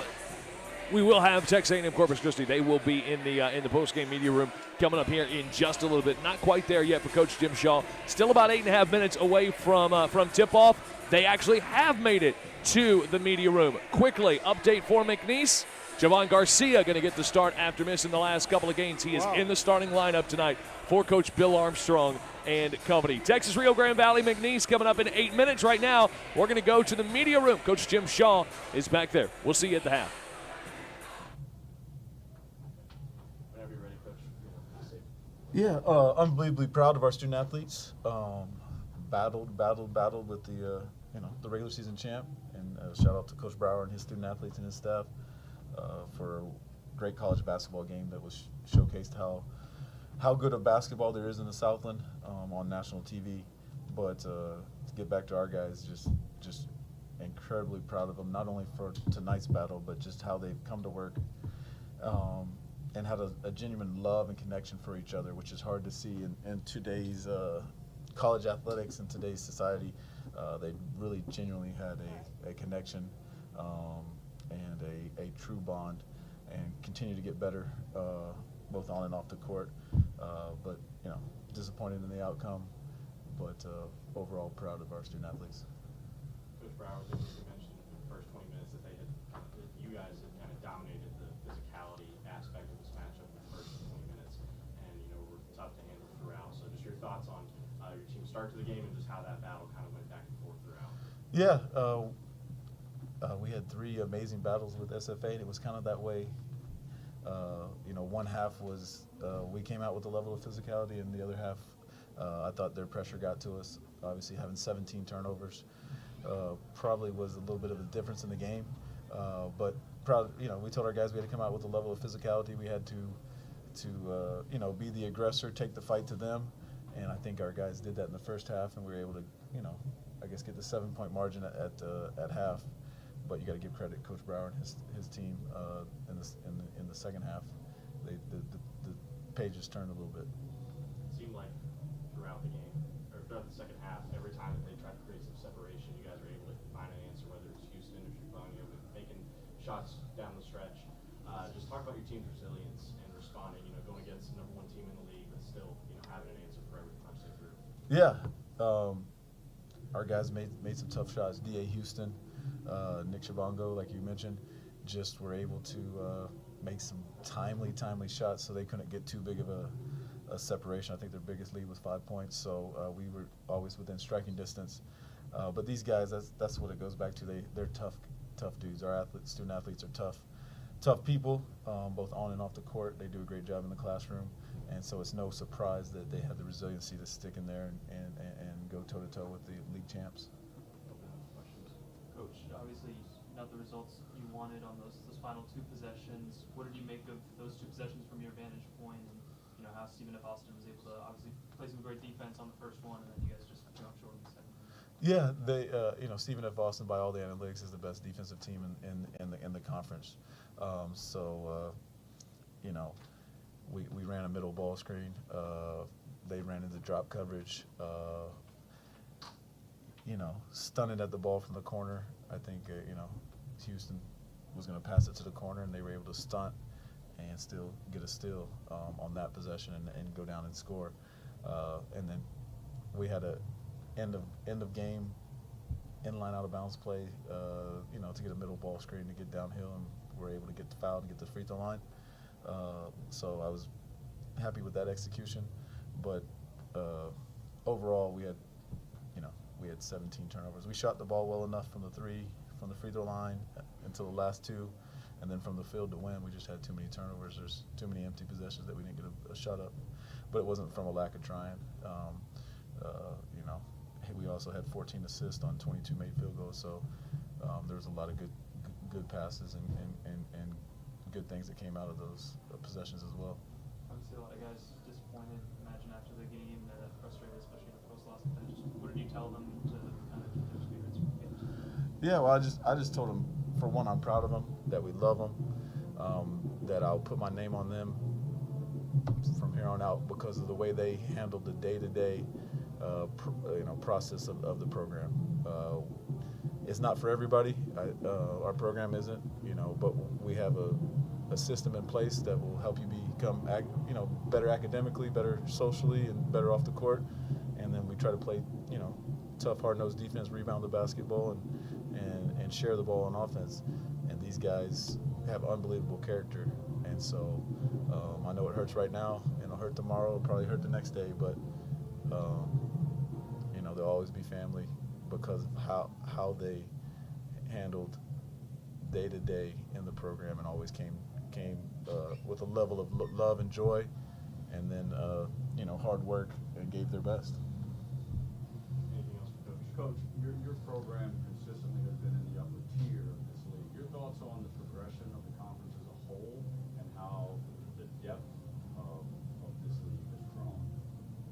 Texas A&M Corpus Christi. They will be in the post-game media room coming up here in just a little bit. Not quite there yet for Coach Jim Shaw. Still about 8.5 minutes away from tip-off. They actually have made it to the media room. Quickly, update for McNeese. Javon Garcia going to get the start after missing the last couple of games. He is in the starting lineup tonight for Coach Bill Armstrong and company. Texas Rio Grande Valley McNeese coming up in 8 minutes right now. We're going to go to the media room. Coach Jim Shaw is back there. We'll see you at the half.
Whenever you're ready, Coach.
Yeah, unbelievably proud of our student athletes. Battled with the regular season champ, and shout out to Coach Brower and his student athletes and his staff for a great college basketball game that was showcased how good of basketball there is in the Southland on national TV. But to get back to our guys, just incredibly proud of them, not only for tonight's battle, but just how they've come to work and had a genuine love and connection for each other, which is hard to see in today's college athletics and today's society. They really genuinely had a connection and a true bond, and continue to get better both on and off the court. But disappointed in the outcome, but overall proud of our student athletes.
Coach Brower, you mentioned in the first 20 minutes that you guys had kind of dominated the physicality aspect of this matchup in the first 20 minutes, and were tough to handle throughout. So just your thoughts on your team's start to the game and just how that battle kind of went back and forth throughout.
Yeah, we had 3 amazing battles with SFA, and it was kind of that way. One half was we came out with a level of physicality, and the other half, I thought their pressure got to us. Obviously, having 17 turnovers probably was a little bit of a difference in the game. But we told our guys we had to come out with a level of physicality. We had to be the aggressor, take the fight to them, and I think our guys did that in the first half, and we were able to, get the 7-point margin at half. But you got to give credit to Coach Brower and his team in the second half. The pages turned a little bit.
It seemed like throughout the game, or throughout the second half, every time that they tried to create some separation, you guys were able to find an answer, whether it's Houston or Chuponia, with making shots down the stretch. Just talk about your team's resilience and responding, going against the #1 team in the league, but still, having an answer for every punch they threw.
Yeah. Our guys made some tough shots. D.A. Houston, Nick Chabongo, like you mentioned, just were able to make some timely shots, so they couldn't get too big of a separation. I think their biggest lead was 5 points, so we were always within striking distance. But these guys, that's what it goes back to. They're tough dudes. Our student athletes are tough. tough people, both on and off the court. They do a great job in the classroom, and so it's no surprise that they have the resiliency to stick in there and go toe-to-toe with the league champs.
Coach, obviously not the results you wanted on those final two possessions. What did you make of those two possessions from your vantage point, and how Stephen F. Austin was able to obviously play some great defense on the first one, and then you guys just came up short in the second one?
Yeah, they, Stephen F. Austin, by all the analytics, is the best defensive team in the conference. We ran a middle ball screen. They ran into drop coverage. Stunted at the ball from the corner. I think Houston was going to pass it to the corner, and they were able to stunt and still get a steal on that possession and go down and score. And then we had a end of game in-line out of bounds play, to get a middle ball screen to get downhill, and we're able to get the foul and get the free throw line. So I was happy with that execution, but overall we had 17 turnovers. We shot the ball well enough from the free throw line until the last two, and then from the field to win, we just had too many turnovers. There's too many empty possessions that we didn't get a shot up, but it wasn't from a lack of trying. We also had 14 assists on 22 made field goals, so there was a lot of good passes and good things that came out of those possessions as well.
Obviously, a lot of guys disappointed. Imagine after the game, they're frustrated, especially in the post-loss defense. What did you tell them to kind of keep their spirits from getting?
Yeah, well, I just told them, for one, I'm proud of them, that we love them, that I'll put my name on them from here on out because of the way they handled the day-to-day process of the program. It's not for everybody. Our program isn't, but we have a system in place that will help you become, better academically, better socially, and better off the court. And then we try to play, tough, hard-nosed defense, rebound the basketball, and share the ball on offense. And these guys have unbelievable character. And so I know it hurts right now, and it'll hurt tomorrow, it'll probably hurt the next day, but they'll always be family because of how they handled day-to-day in the program, and always came with a level of love and joy, and then hard work, and gave their best.
Anything else for Coach? Coach, your program consistently has been in the upper tier of this league. Your thoughts on the progression of the conference as a whole, and how the depth of this league has grown?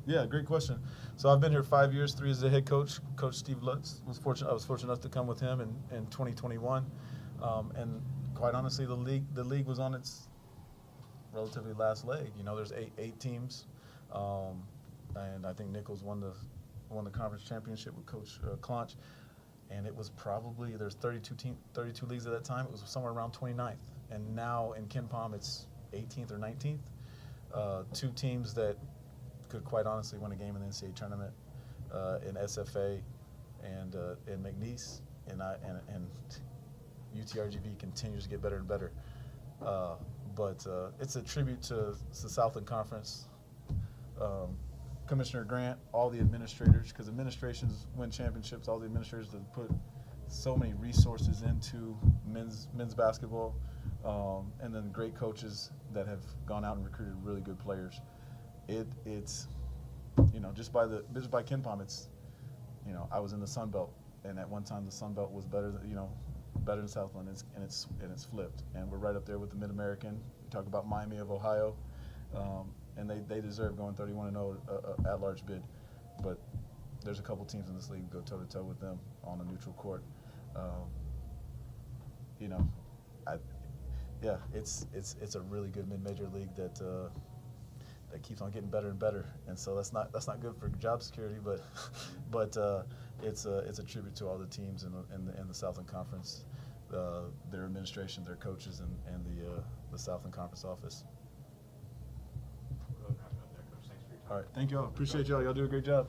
Yeah, great question. So I've been here 5 years, 3 as the head coach. Coach Steve Lutz I was fortunate enough to come with him in 2021, and quite honestly, the league was on its relatively last leg. There's eight teams, and I think Nichols won the conference championship with Coach Clonch, and it was probably, there's 32 leagues at that time. It was somewhere around 29th, and now in KenPom it's 18th or 19th. Two teams that could quite honestly win a game in the NCAA tournament, in SFA and McNeese, and UTRGV continues to get better and better. But it's a tribute to the Southland Conference, Commissioner Grant, all the administrators, because administrations win championships, all the administrators that put so many resources into men's basketball, and then great coaches that have gone out and recruited really good players. It's just by KenPom, it's I was in the Sun Belt, and at one time the Sun Belt was better than Southland, and it's flipped, and we're right up there with the Mid-American. You talk about Miami of Ohio, and they deserve going 31-0 at large bid, but there's a couple teams in this league go toe-to-toe with them on a neutral court. It's a really good mid-major league that keeps on getting better and better, and so that's not good for job security, but it's a tribute to all the teams in the Southland Conference, their administration, their coaches, and the Southland Conference office.
We'll go wrap it up there, Coach. Thanks for your time.
All right, thank you all. Appreciate y'all. Y'all do a great job.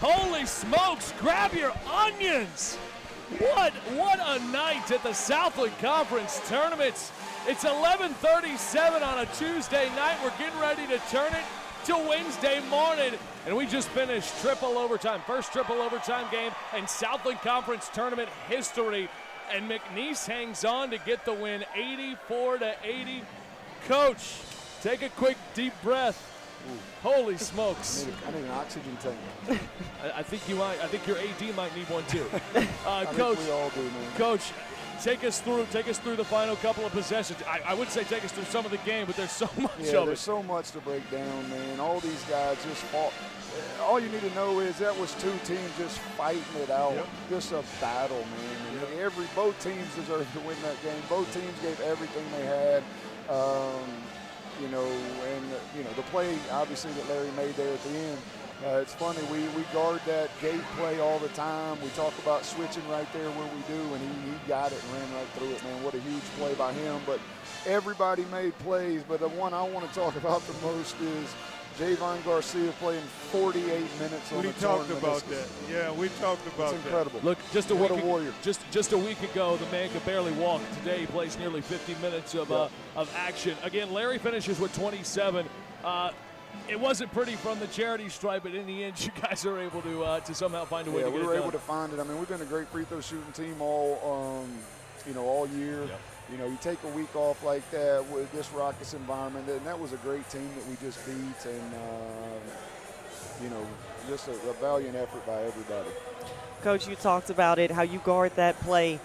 Holy smokes, grab your onions. What a night at the Southland Conference Tournament. It's 11:37 on a Tuesday night. We're getting ready to turn it to Wednesday morning. And we just finished triple overtime, first triple overtime game in Southland Conference Tournament history. And McNeese hangs on to get the win 84-80. Coach, take a quick deep breath. Ooh. Holy smokes.
I need an oxygen tank.
I think you might. I think your AD might need one too.
Coach, we all do, man.
Coach, take us through the final couple of possessions. I would say take us through some of the game, but there's so much of it.
There's so much to break down, man. All these guys just fought. All you need to know is that was two teams just fighting it out. Yep. Just a battle, man. And both teams deserved to win that game. Both teams gave everything they had. The play, obviously, that Larry made there at the end. It's funny, we guard that gate play all the time. We talk about switching right there where we do, and he got it and ran right through it, man. What a huge play by him. But everybody made plays, but the one I want to talk about the most is Javon Garcia playing 48 minutes on the
We talked about that. Yeah, we talked about that.
It's incredible.
Look,
what a warrior.
Just a week ago, the man could barely walk. Today, he plays nearly 50 minutes of action. Again, Larry finishes with 27. It wasn't pretty from the charity stripe, but in the end, you guys are able to somehow find a way to get it done.
Yeah, we were able to find it. I mean, we've been a great free throw shooting team all year. Yep. You take a week off like that with this raucous environment, and that was a great team that we just beat, and just a valiant effort by everybody.
Coach, you talked about it, how you guard that play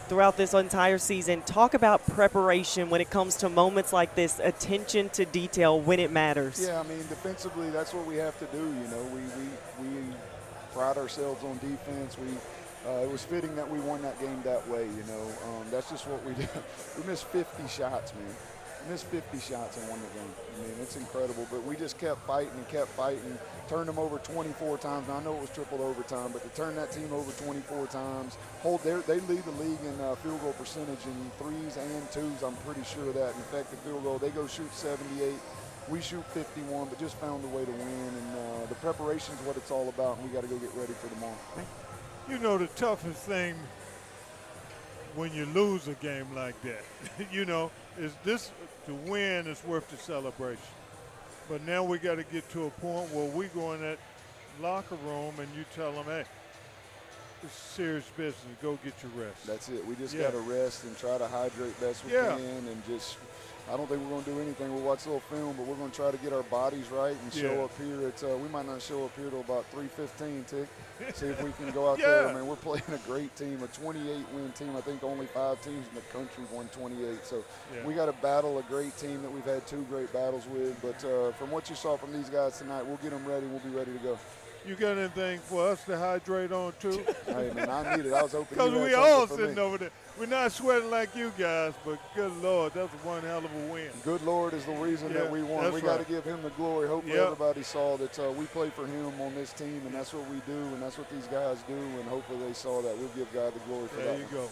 throughout this entire season. Talk about preparation when it comes to moments like this, attention to detail when it matters.
Yeah, I mean, defensively, that's what we have to do. We pride ourselves on defense. It was fitting that we won that game that way, That's just what we did. We missed 50 shots, man. We missed 50 shots and won the game. I mean, it's incredible. But we just kept fighting, turned them over 24 times. Now, I know it was triple overtime, but to turn that team over 24 times, they lead the league in field goal percentage in threes and twos. I'm pretty sure of that. In fact, the field goal, they go shoot 78. We shoot 51, but just found a way to win. And the preparation is what it's all about, and we got to go get ready for tomorrow.
The toughest thing when you lose a game like that, is this to win is worth the celebration. But now we got to get to a point where we go in that locker room and you tell them, hey, it's serious business. Go get your rest.
That's it. We just got to rest and try to hydrate best we can, and just – I don't think we're going to do anything. We'll watch a little film, but we're going to try to get our bodies right and show up here. We might not show up here till about 3:15, Tick. See if we can go out there. I mean, we're playing a great team, a 28-win team. I think only 5 teams in the country won 28. So we got to battle a great team that we've had 2 great battles with. But from what you saw from these guys tonight, we'll get them ready. We'll be ready to go.
You got anything for us to hydrate on, too?
Hey, man, I need it. I was hoping
because we all sitting over there. We're not sweating like you guys, but good Lord, that's one hell of a win.
Good Lord is the reason that we won. We got to give him the glory. Hopefully everybody saw that we play for him on this team, and that's what we do, and that's what these guys do, and hopefully they saw that. We'll give God the glory for that.
There you go.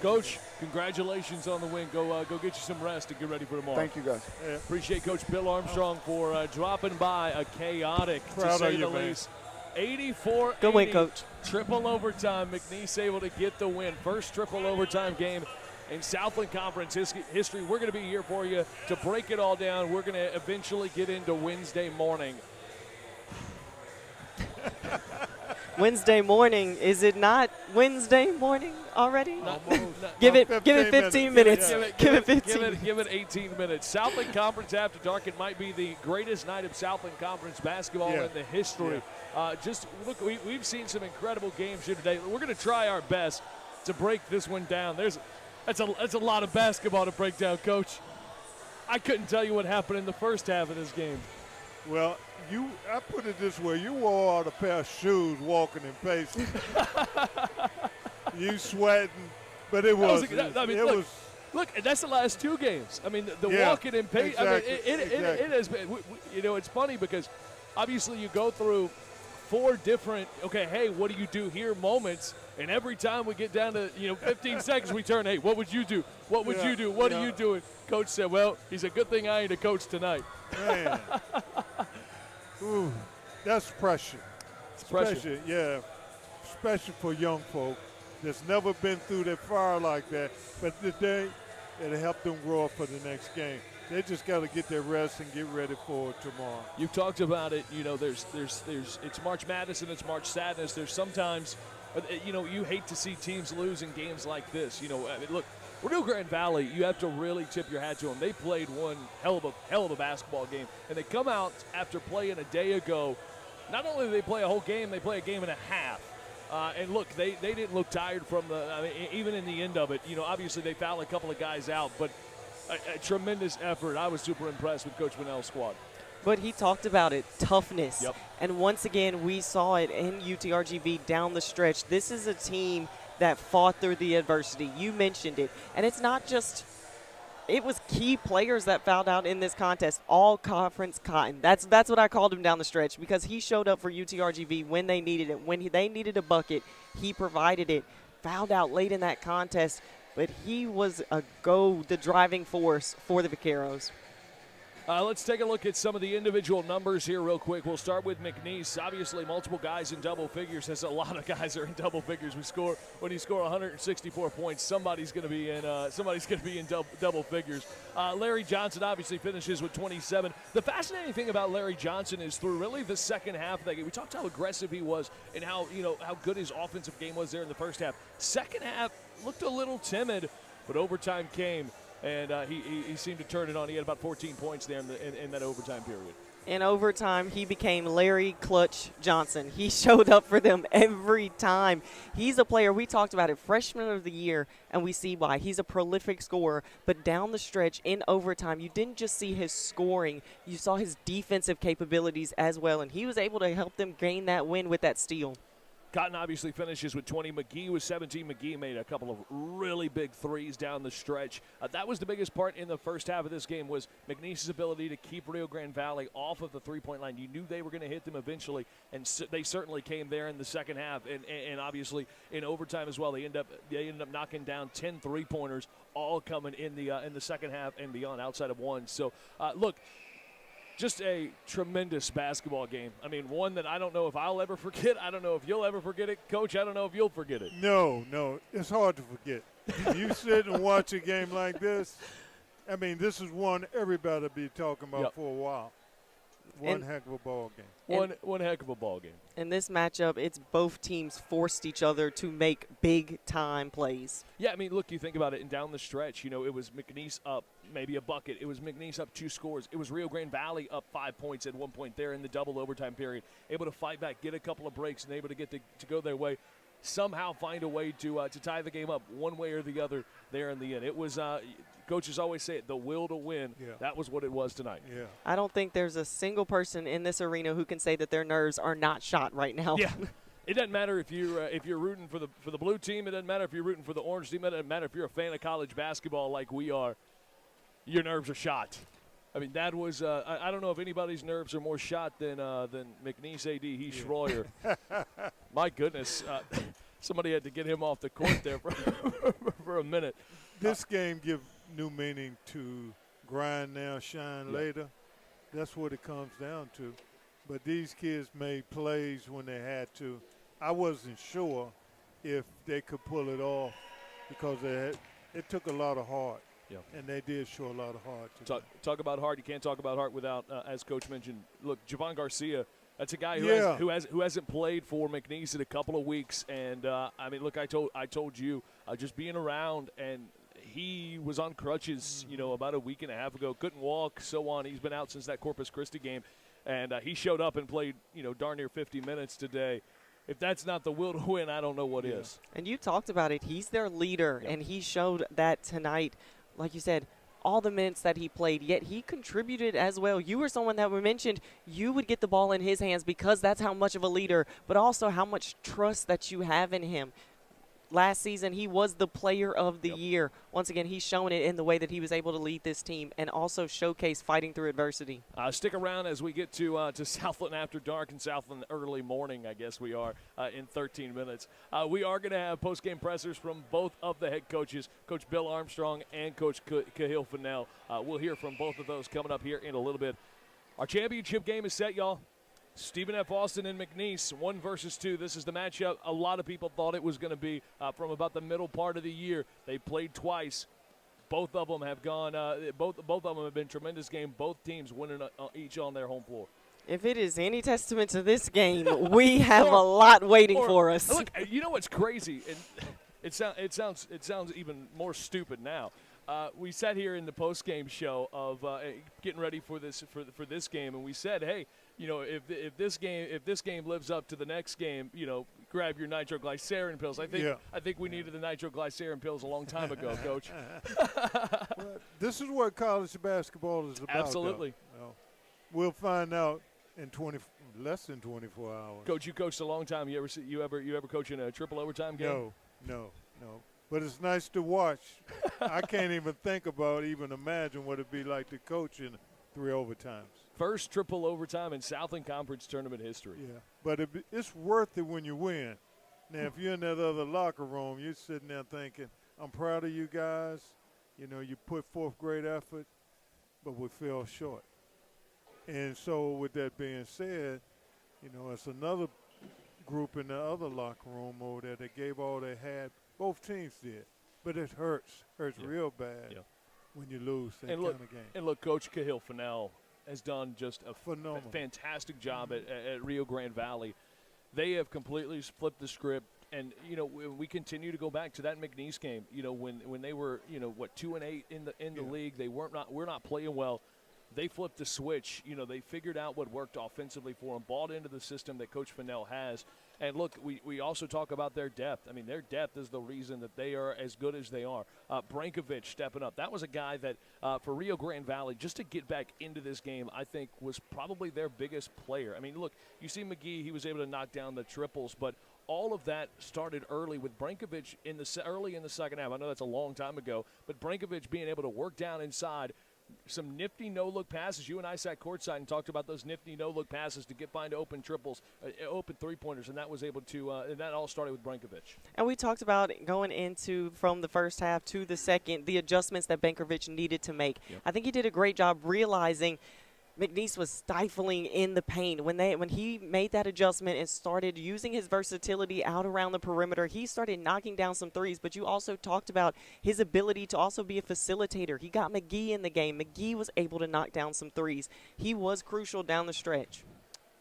Coach, congratulations on the win. Go get you some rest and get ready for tomorrow.
Thank you, guys.
Yeah. Appreciate Coach Bill Armstrong for dropping by a chaotic,
Proud
to say
of you,
the
man.
least, 84-80.
Good win, Coach.
Triple overtime. McNeese able to get the win. First triple overtime game in Southland Conference history. We're going to be here for you to break it all down. We're going to eventually get into Wednesday morning.
Wednesday morning. Is it not Wednesday morning already?
Give it
15 minutes. Give it 15.
Give it 18 minutes. Southland Conference After Dark. It might be the greatest night of Southland Conference basketball in the history. Just look, we've seen some incredible games here today. We're going to try our best to break this one down. That's a lot of basketball to break down, Coach. I couldn't tell you what happened in the first half of this game.
Well, I put it this way. You wore out a pair of shoes walking and pacing. You sweating, but it was.
Look, that's the last 2 games. I mean, the walking and pacing.
Exactly,
I mean, it has been. It's funny because obviously you go through 4 different, hey, what do you do here moments, and every time we get down to 15 seconds, we turn, hey, what would you do? What would you do? What are you doing? Coach said, well, he's a good thing I ain't a coach tonight.
Man. Ooh, that's pressure. especially for young folk that's never been through that fire like that. But today, it'll help them grow up for the next game. They just got to get their rest and get ready for tomorrow.
You've talked about it. You know, there's it's March Madness and it's March Sadness. There's sometimes, you know, you hate to see teams lose in games like this. You know, I mean, look, Rio Grande Valley, you have to really tip your hat to them. They played one hell of a basketball game, and they come out after playing a day ago. Not only do they play a whole game, they play a game and a half. And look, they didn't look tired from even in the end of it. You know, obviously they fouled a couple of guys out, but a tremendous effort. I was super impressed with Coach Winnell's squad.
But he talked about it, toughness.
Yep.
And once again, we saw it in UTRGV down the stretch. This is a team that fought through the adversity. You mentioned it. And it's not just – it was key players that fouled out in this contest, all conference cotton. That's what I called him down the stretch, because he showed up for UTRGV when they needed it. When they needed a bucket, he provided it. Fouled out late in that contest, but he was the driving force for the Vaqueros.
Let's take a look at some of the individual numbers here real quick. We'll start with McNeese. Obviously, multiple guys in double figures. As a lot of guys are in double figures. When you score 164 points, somebody's going to be in double figures. Larry Johnson obviously finishes with 27. The fascinating thing about Larry Johnson is through really the second half of that game. We talked how aggressive he was and how good his offensive game was there in the first half. Second half looked a little timid, but overtime came. And he seemed to turn it on. He had about 14 points there in that overtime period.
In overtime, he became Larry Clutch Johnson. He showed up for them every time. He's a player, we talked about it, freshman of the year, and we see why. He's a prolific scorer, but down the stretch in overtime, you didn't just see his scoring. You saw his defensive capabilities as well, and he was able to help them gain that win with that steal.
Cotton obviously finishes with 20. McGee with 17. McGee made a couple of really big threes down the stretch. That was the biggest part in the first half of this game, was McNeese's ability to keep Rio Grande Valley off of the three-point line. You knew they were going to hit them eventually, and they certainly came there in the second half. And obviously in overtime as well, they ended up knocking down 10 three-pointers, all coming in the second half and beyond, outside of one. So look. Just a tremendous basketball game. I mean, one that I don't know if I'll ever forget. I don't know if you'll ever forget it. Coach, I don't know if you'll forget it.
No, it's hard to forget. You sit and watch a game like this, I mean, this is one everybody will be talking about for a while. One heck of a ball game.
One heck of a ball game.
In this matchup, it's both teams forced each other to make big-time plays.
Yeah, I mean, look, you think about it, and down the stretch, it was McNeese up maybe a bucket. It was McNeese up 2 scores. It was Rio Grande Valley up 5 points at one point there in the double overtime period, able to fight back, get a couple of breaks, and able to get to go their way. Somehow find a way to tie the game up one way or the other there in the end. It was coaches always say it, the will to win. Yeah. That was what it was tonight.
Yeah.
I don't think there's a single person in this arena who can say that their nerves are not shot right now.
Yeah. It doesn't matter if you're rooting for the blue team. It doesn't matter if you're rooting for the orange team. It doesn't matter if you're a fan of college basketball like we are. Your nerves are shot. I mean, that was I don't know if anybody's nerves are more shot than McNeese AD Heath Schroyer. My goodness. Somebody had to get him off the court there for a minute.
This game gives new meaning to grind now, shine later. That's what it comes down to. But these kids made plays when they had to. I wasn't sure if they could pull it off because it took a lot of heart.
Yeah.
And they did show a lot of heart.
Talk about heart. You can't talk about heart without, as Coach mentioned, look, Javon Garcia. That's a guy who hasn't played for McNeese in a couple of weeks, and I mean, look, I told you, just being around, and he was on crutches, about a week and a half ago, couldn't walk, so on. He's been out since that Corpus Christi game, and he showed up and played, darn near 50 minutes today. If that's not the will to win, I don't know what is.
And you talked about it. He's their leader, and he showed that tonight. Like you said, all the minutes that he played, yet he contributed as well. You were someone that we mentioned you would get the ball in his hands because that's how much of a leader, but also how much trust that you have in him. Last season, he was the player of the year. Once again, he's shown it in the way that he was able to lead this team and also showcase fighting through adversity.
Stick around as we get to Southland after dark and Southland early morning, I guess we are, in 13 minutes. We are going to have post-game pressers from both of the head coaches, Coach Bill Armstrong and Coach Cahill Fennell. We'll hear from both of those coming up here in a little bit. Our championship game is set, y'all. Stephen F. Austin and McNeese, 1 versus 2. This is the matchup a lot of people thought it was going to be from about the middle part of the year. They played twice. Both of them have gone. Both of them have been tremendous game. Both teams winning each on their home floor.
If it is any testament to this game, we have a lot waiting for us.
Look, you know what's crazy, and it sounds even more stupid now. We sat here in the post-game show of getting ready for this game, and we said, hey, you know, if this game lives up to the next game, you know, grab your nitroglycerin pills. I think we needed the nitroglycerin pills a long time ago, Coach.
Well, this is what college basketball is about.
Absolutely.
We'll find out in less than 24 hours.
Coach, you coached a long time. You ever coach in a triple overtime game?
No. But it's nice to watch. I can't even think about, even imagine what it'd be like to coach in 3 overtimes.
First triple overtime in Southland Conference tournament history.
Yeah, but it's worth it when you win. Now, if you're in that other locker room, you're sitting there thinking, I'm proud of you guys. You know, you put forth great effort, but we fell short. And so with that being said, you know, it's another group in the other locker room over there that gave all they had. Both teams did. But it hurts real bad when you lose that kind of game.
And look, Coach Cahill Fennell has done just a
phenomenal,
fantastic job at Rio Grande Valley. They have completely flipped the script. And, you know, we continue to go back to that McNeese game, you know, when they were, you know, 2-8 in the league, we're not playing well. They flipped the switch. You know, they figured out what worked offensively for them, bought into the system that Coach Fennell has. And, look, we also talk about their depth. I mean, their depth is the reason that they are as good as they are. Brankovic stepping up. That was a guy that, for Rio Grande Valley, just to get back into this game, I think was probably their biggest player. I mean, look, you see McGee, he was able to knock down the triples, but all of that started early with Brankovic early in the second half. I know that's a long time ago, but Brankovic being able to work down inside, some nifty no-look passes. You and I sat courtside and talked about those nifty no-look passes to find open triples, open three-pointers, and that was able to and that all started with Brankovic.
And we talked about going into from the first half to the second, the adjustments that Brankovic needed to make. Yep. I think he did a great job realizing McNeese was stifling in the paint. When he made that adjustment and started using his versatility out around the perimeter, he started knocking down some threes. But you also talked about his ability to also be a facilitator. He got McGee in the game. McGee was able to knock down some threes. He was crucial down the stretch.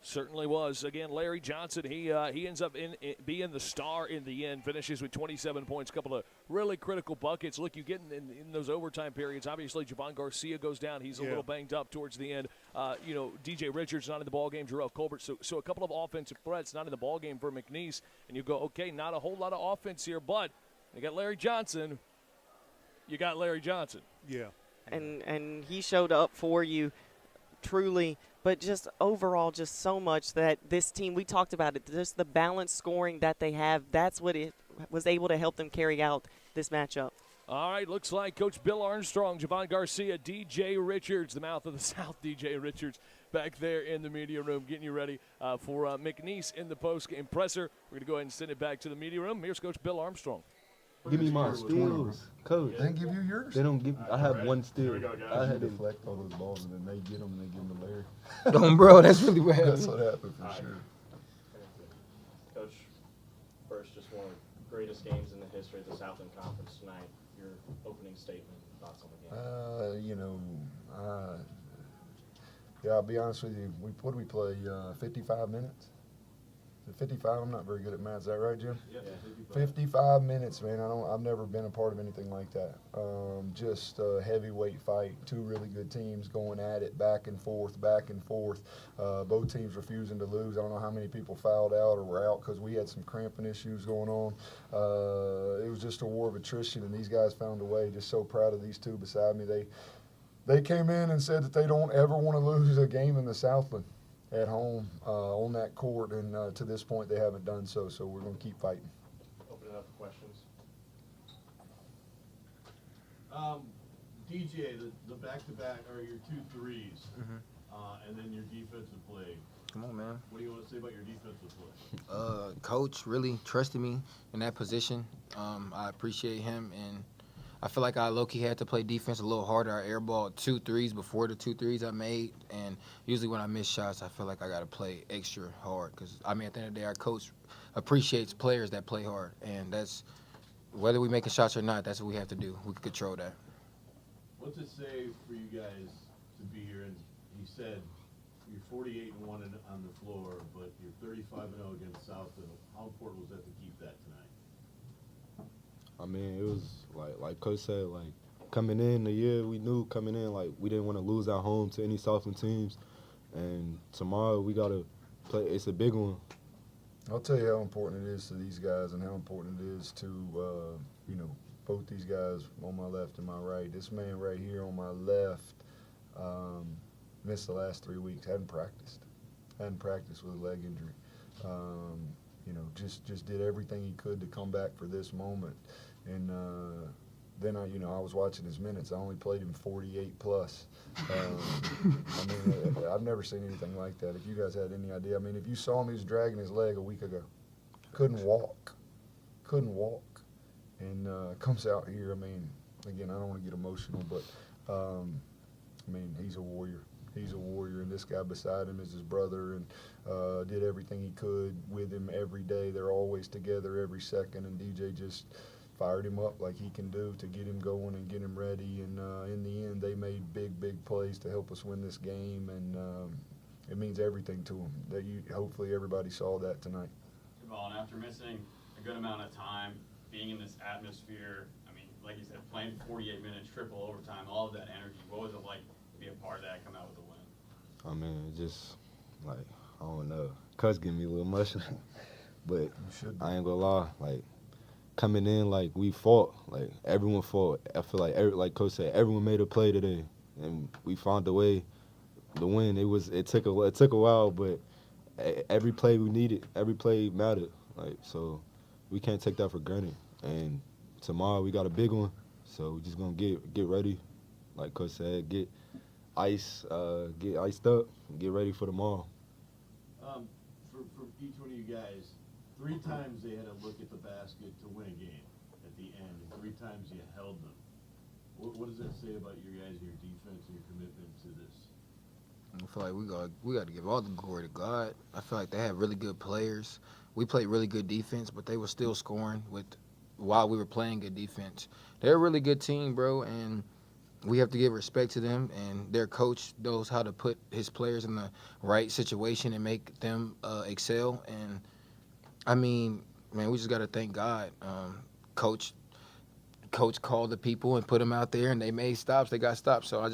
Certainly was. Again, Larry Johnson, he ends up being the star in the end, finishes with 27 points, a couple of really critical buckets. Look, you get in those overtime periods, obviously Javon Garcia goes down. He's a little banged up towards the end. You know, DJ Richards not in the ballgame, Jarrell Colbert. So a couple of offensive threats not in the ballgame for McNeese. And you go, okay, not a whole lot of offense here, but you got Larry Johnson. You got Larry Johnson.
Yeah.
And he showed up for you truly. But just overall, just so much that this team, we talked about it, just the balanced scoring that they have, that's what it was able to help them carry out this matchup.
All right, looks like Coach Bill Armstrong, Javon Garcia, DJ Richards, the mouth of the South, DJ Richards, back there in the media room, getting you ready for McNeese in the post-game presser. We're going to go ahead and send it back to the media room. Here's Coach Bill Armstrong.
Give me my steals, Coach.
They give you yours?
They don't give. I have one steal.
I had to deflect all those balls, and then they get them, and they give them to Larry.
Don't, bro. That's really what happened.
That's what happened for sure.
Coach, first, just one of the greatest games in the history of the Southland Conference tonight. Your opening statement, thoughts on the game?
You know, yeah, I'll be honest with you. What did we play? 55 minutes. 55. I'm not very good at math. Is that right, Jim?
Yeah.
55 minutes, man. I've never been a part of anything like that. Just a heavyweight fight. 2 really good teams going at it, back and forth, back and forth. Both teams refusing to lose. I don't know how many people fouled out or were out because we had some cramping issues going on. It was just a war of attrition, and these guys found a way. Just so proud of these 2 beside me. They came in and said that they don't ever want to lose a game in the Southland at home on that court, and to this point they haven't done so, so we're going to keep fighting.
Open it up for questions.
DJ, the back-to-back are your 2 threes, and then your defensive play.
Come on, man.
What do you want to say about your defensive play?
Coach really trusted me in that position. I appreciate him, and I feel like I low-key had to play defense a little harder. I airballed 2 threes before the 2 threes I made, and usually when I miss shots, I feel like I got to play extra hard because, I mean, at the end of the day, our coach appreciates players that play hard, and that's whether we making shots or not, that's what we have to do. We can control that.
What's it say for you guys to be here? And you said you're 48-1 on the floor, but you're 35-0 against Southland. How important was that to keep that tonight?
I mean, it was like Coach said, like coming in the year, we knew coming in like we didn't want to lose at home to any Southland teams, and tomorrow we gotta play. It's a big one.
I'll tell you how important it is to these guys and how important it is to both these guys on my left and my right. This man right here on my left missed the last 3 weeks. Hadn't practiced with a leg injury. Just did everything he could to come back for this moment. And then I was watching his minutes. I only played him 48 plus. I mean, I've never seen anything like that. If you guys had any idea, I mean, if you saw him, he was dragging his leg a week ago. Couldn't walk, and comes out here. I mean, again, I don't want to get emotional, but I mean, he's a warrior. He's a warrior, and this guy beside him is his brother, and did everything he could with him every day. They're always together every second, and DJ just fired him up like he can do to get him going and get him ready. And in the end, they made big plays to help us win this game, and it means everything to them. Hopefully everybody saw that tonight.
And after missing a good amount of time, being in this atmosphere, I mean, like you said, playing 48 minutes, triple overtime, all of that energy, what was it like to be a part of that, come out with a win?
I mean, just like I don't know, Coach getting me a little emotional, but I ain't gonna lie, like coming in, like we fought, like everyone fought. I feel like Coach said, everyone made a play today, and we found a way to win. It took a while, but every play we needed, every play mattered. Like, so we can't take that for granted. And tomorrow we got a big one, so we're just gonna get ready. Like Coach said, get iced up, and get ready for tomorrow.
For each one of you guys, 3 times they had to look at the basket to win a game at the end, and 3 times you held them. What does that say about your guys, your defense, and your commitment to this?
I feel like we got to give all the glory to God. I feel like they have really good players. We played really good defense, but they were still scoring while we were playing good defense. They're a really good team, bro, and we have to give respect to them. And their coach knows how to put his players in the right situation and make them excel. And I mean, man, we just got to thank God. Coach called the people and put them out there, and they made stops. They got stops. So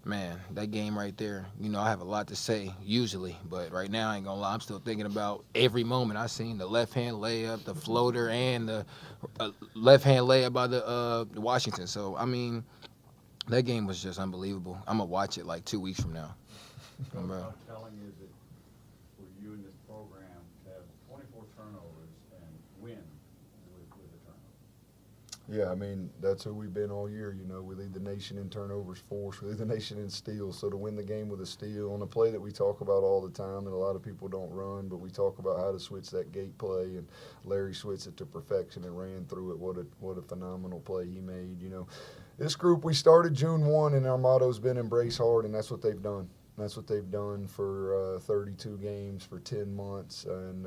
man, that game right there, I have a lot to say usually, but right now I ain't gonna lie, I'm still thinking about every moment I seen the left-hand layup, the floater, and the left-hand layup by the Washington. So, I mean, that game was just unbelievable. I'm gonna watch it like 2 weeks from now.
How telling is it for you in this program to have 24 turnovers and win with a turnover?
Yeah, I mean, that's who we've been all year. We lead the nation in turnovers force. We lead the nation in steals. So to win the game with a steal on a play that we talk about all the time and a lot of people don't run, but we talk about how to switch that gate play, and Larry switched it to perfection and ran through it. What a phenomenal play he made. This group, we started June 1, and our motto's been embrace hard, and that's what they've done. That's what they've done for 32 games for 10 months, and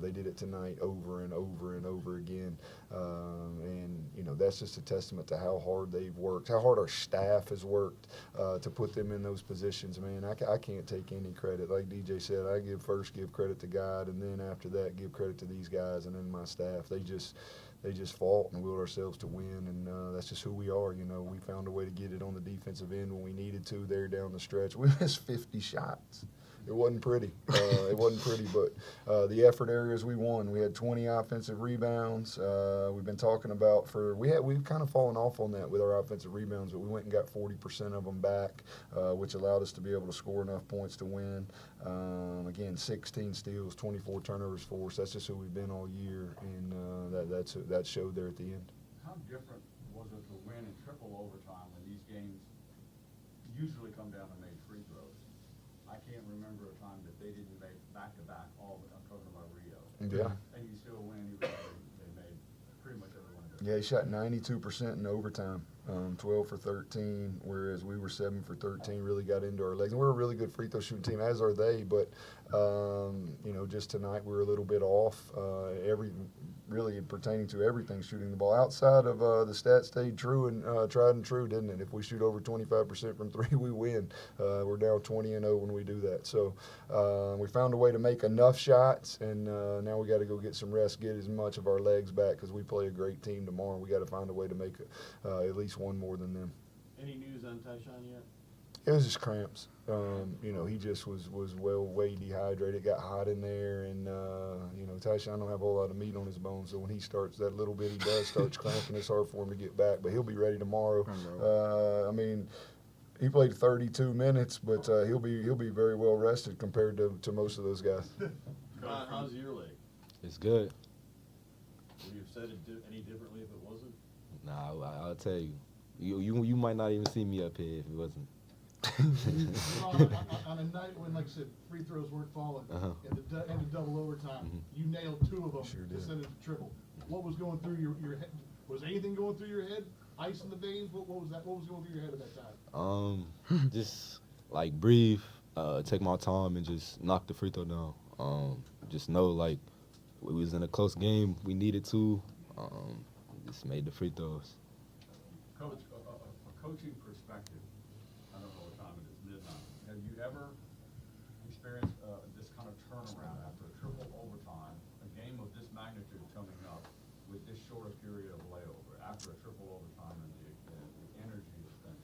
they did it tonight over and over and over again. And that's just a testament to how hard they've worked, how hard our staff has worked to put them in those positions. Man, I can't take any credit. Like DJ said, I give credit to God, and then after that, give credit to these guys and then my staff. They just fought and willed ourselves to win, and that's just who we are. We found a way to get it on the defensive end when we needed to there down the stretch. We missed 50 shots. It wasn't pretty. But the effort areas we won. We had 20 offensive rebounds. We've been talking about we've kind of fallen off on that with our offensive rebounds, but we went and got 40% of them back, which allowed us to be able to score enough points to win. Again, 16 steals, 24 turnovers for us. That's just who we've been all year, and that showed there at the end.
How different was it to win in triple overtime when these games usually come down to made free throws? I can't remember a time that they didn't make back-to-back I'm talking about Rio.
Yeah.
And you still win even though they made pretty much everyone.
Yeah, he shot 92% in overtime, 12 for 13, whereas we were 7 for 13, really got into our legs. And we're a really good free throw shooting team, as are they, but, just tonight we were a little bit off, really pertaining to everything shooting the ball. Outside of the stats stayed true and tried and true, didn't it? If we shoot over 25% from three, we win. We're down 20-0 when we do that. So we found a way to make enough shots, and now we got to go get some rest, get as much of our legs back because we play a great team tomorrow. We got to find a way to make at least one more than them.
Any news on Tyshawn yet?
It was just cramps. He just was way dehydrated. It got hot in there, and Tyshawn don't have a whole lot of meat on his bones, so when he starts that little bit, he does starts cramping. It's hard for him to get back, but he'll be ready tomorrow. He played 32 minutes, but he'll be very well rested compared to most of those guys.
How's your leg?
It's good.
Would you have said it any differently if it wasn't?
Nah, I'll tell you. You might not even see me up here if it wasn't.
On a night when, like I said, free throws weren't falling and the double overtime, you nailed 2 of them to send it to triple. What was going through your head? Was anything going through your head? Ice in the veins? What was that? What was going through your head at that time?
Just like breathe, take my time, and just knock the free throw down. Just know like we was in a close game. We needed to. Just made the free throws.
Coach, a coaching perspective, I don't know what time it is, midnight. Have you ever experienced this kind of turnaround after a triple overtime, a game of this magnitude coming up with this short a period of layover, after a triple overtime and the energy of things?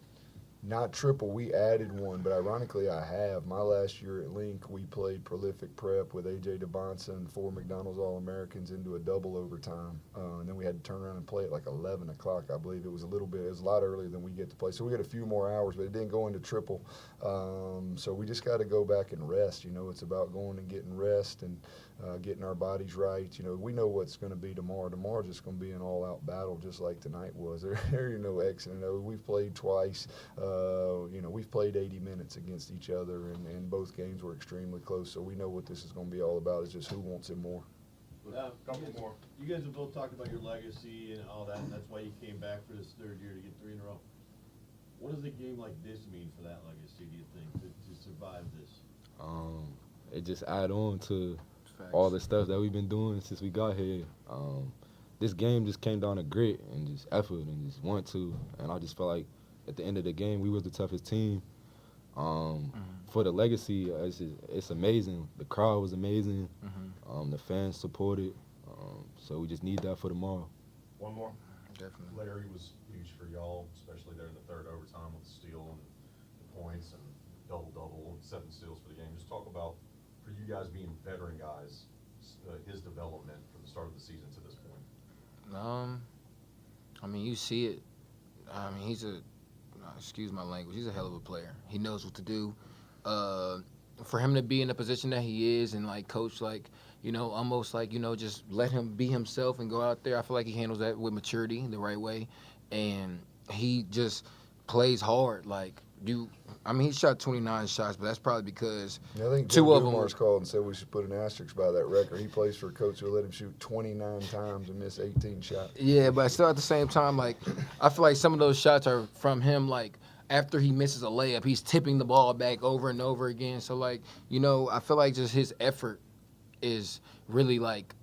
Not triple, we added one, but ironically I have. My last year at Link, we played prolific prep with A.J. DeBonson and 4 McDonald's All-Americans into a double overtime. And then we had to turn around and play at like 11 o'clock, I believe. It was a lot earlier than we get to play. So we had a few more hours, but it didn't go into triple. So we just got to go back and rest. It's about going and getting rest and getting our bodies right. We know what's going to be tomorrow. Tomorrow's just going to be an all-out battle just like tonight was. There ain't no X and O. We've played twice. We've played 80 minutes against each other, and both games were extremely close, so we know what this is going to be all about. It's just who wants it more.
Couple more. You guys have both talked about your legacy and all that, and that's why you came back for this 3rd year to get 3 in a row. What does a game like this mean for that legacy, do you think, to survive this?
It just add on to all the stuff that we've been doing since we got here. This game just came down to grit and just effort and just want to, and I just felt like at the end of the game, we was the toughest team. For the legacy, it's amazing. The crowd was amazing. The fans supported. So we just need that for tomorrow.
One more.
Definitely.
Larry was huge for y'all, especially there in the 3rd overtime with the steal and the points and double-double and 7 steals for the game. Just talk about, for you guys being veteran guys, his development from the start of the season to this point.
You see it. He's excuse my language, he's a hell of a player. He knows what to do. For him to be in the position that he is and, like, coach, like, almost like, just let him be himself and go out there. I feel like he handles that with maturity the right way. And he just plays hard. Like, he shot 29 shots, but that's probably because
I think
2 of them
Dumar's called and said we should put an asterisk by that record. He plays for a coach who let him shoot 29 times and miss 18 shots.
Yeah, but still at the same time, like, I feel like some of those shots are from him, like, after he misses a layup, he's tipping the ball back over and over again. So, like, I feel like just his effort is really, like,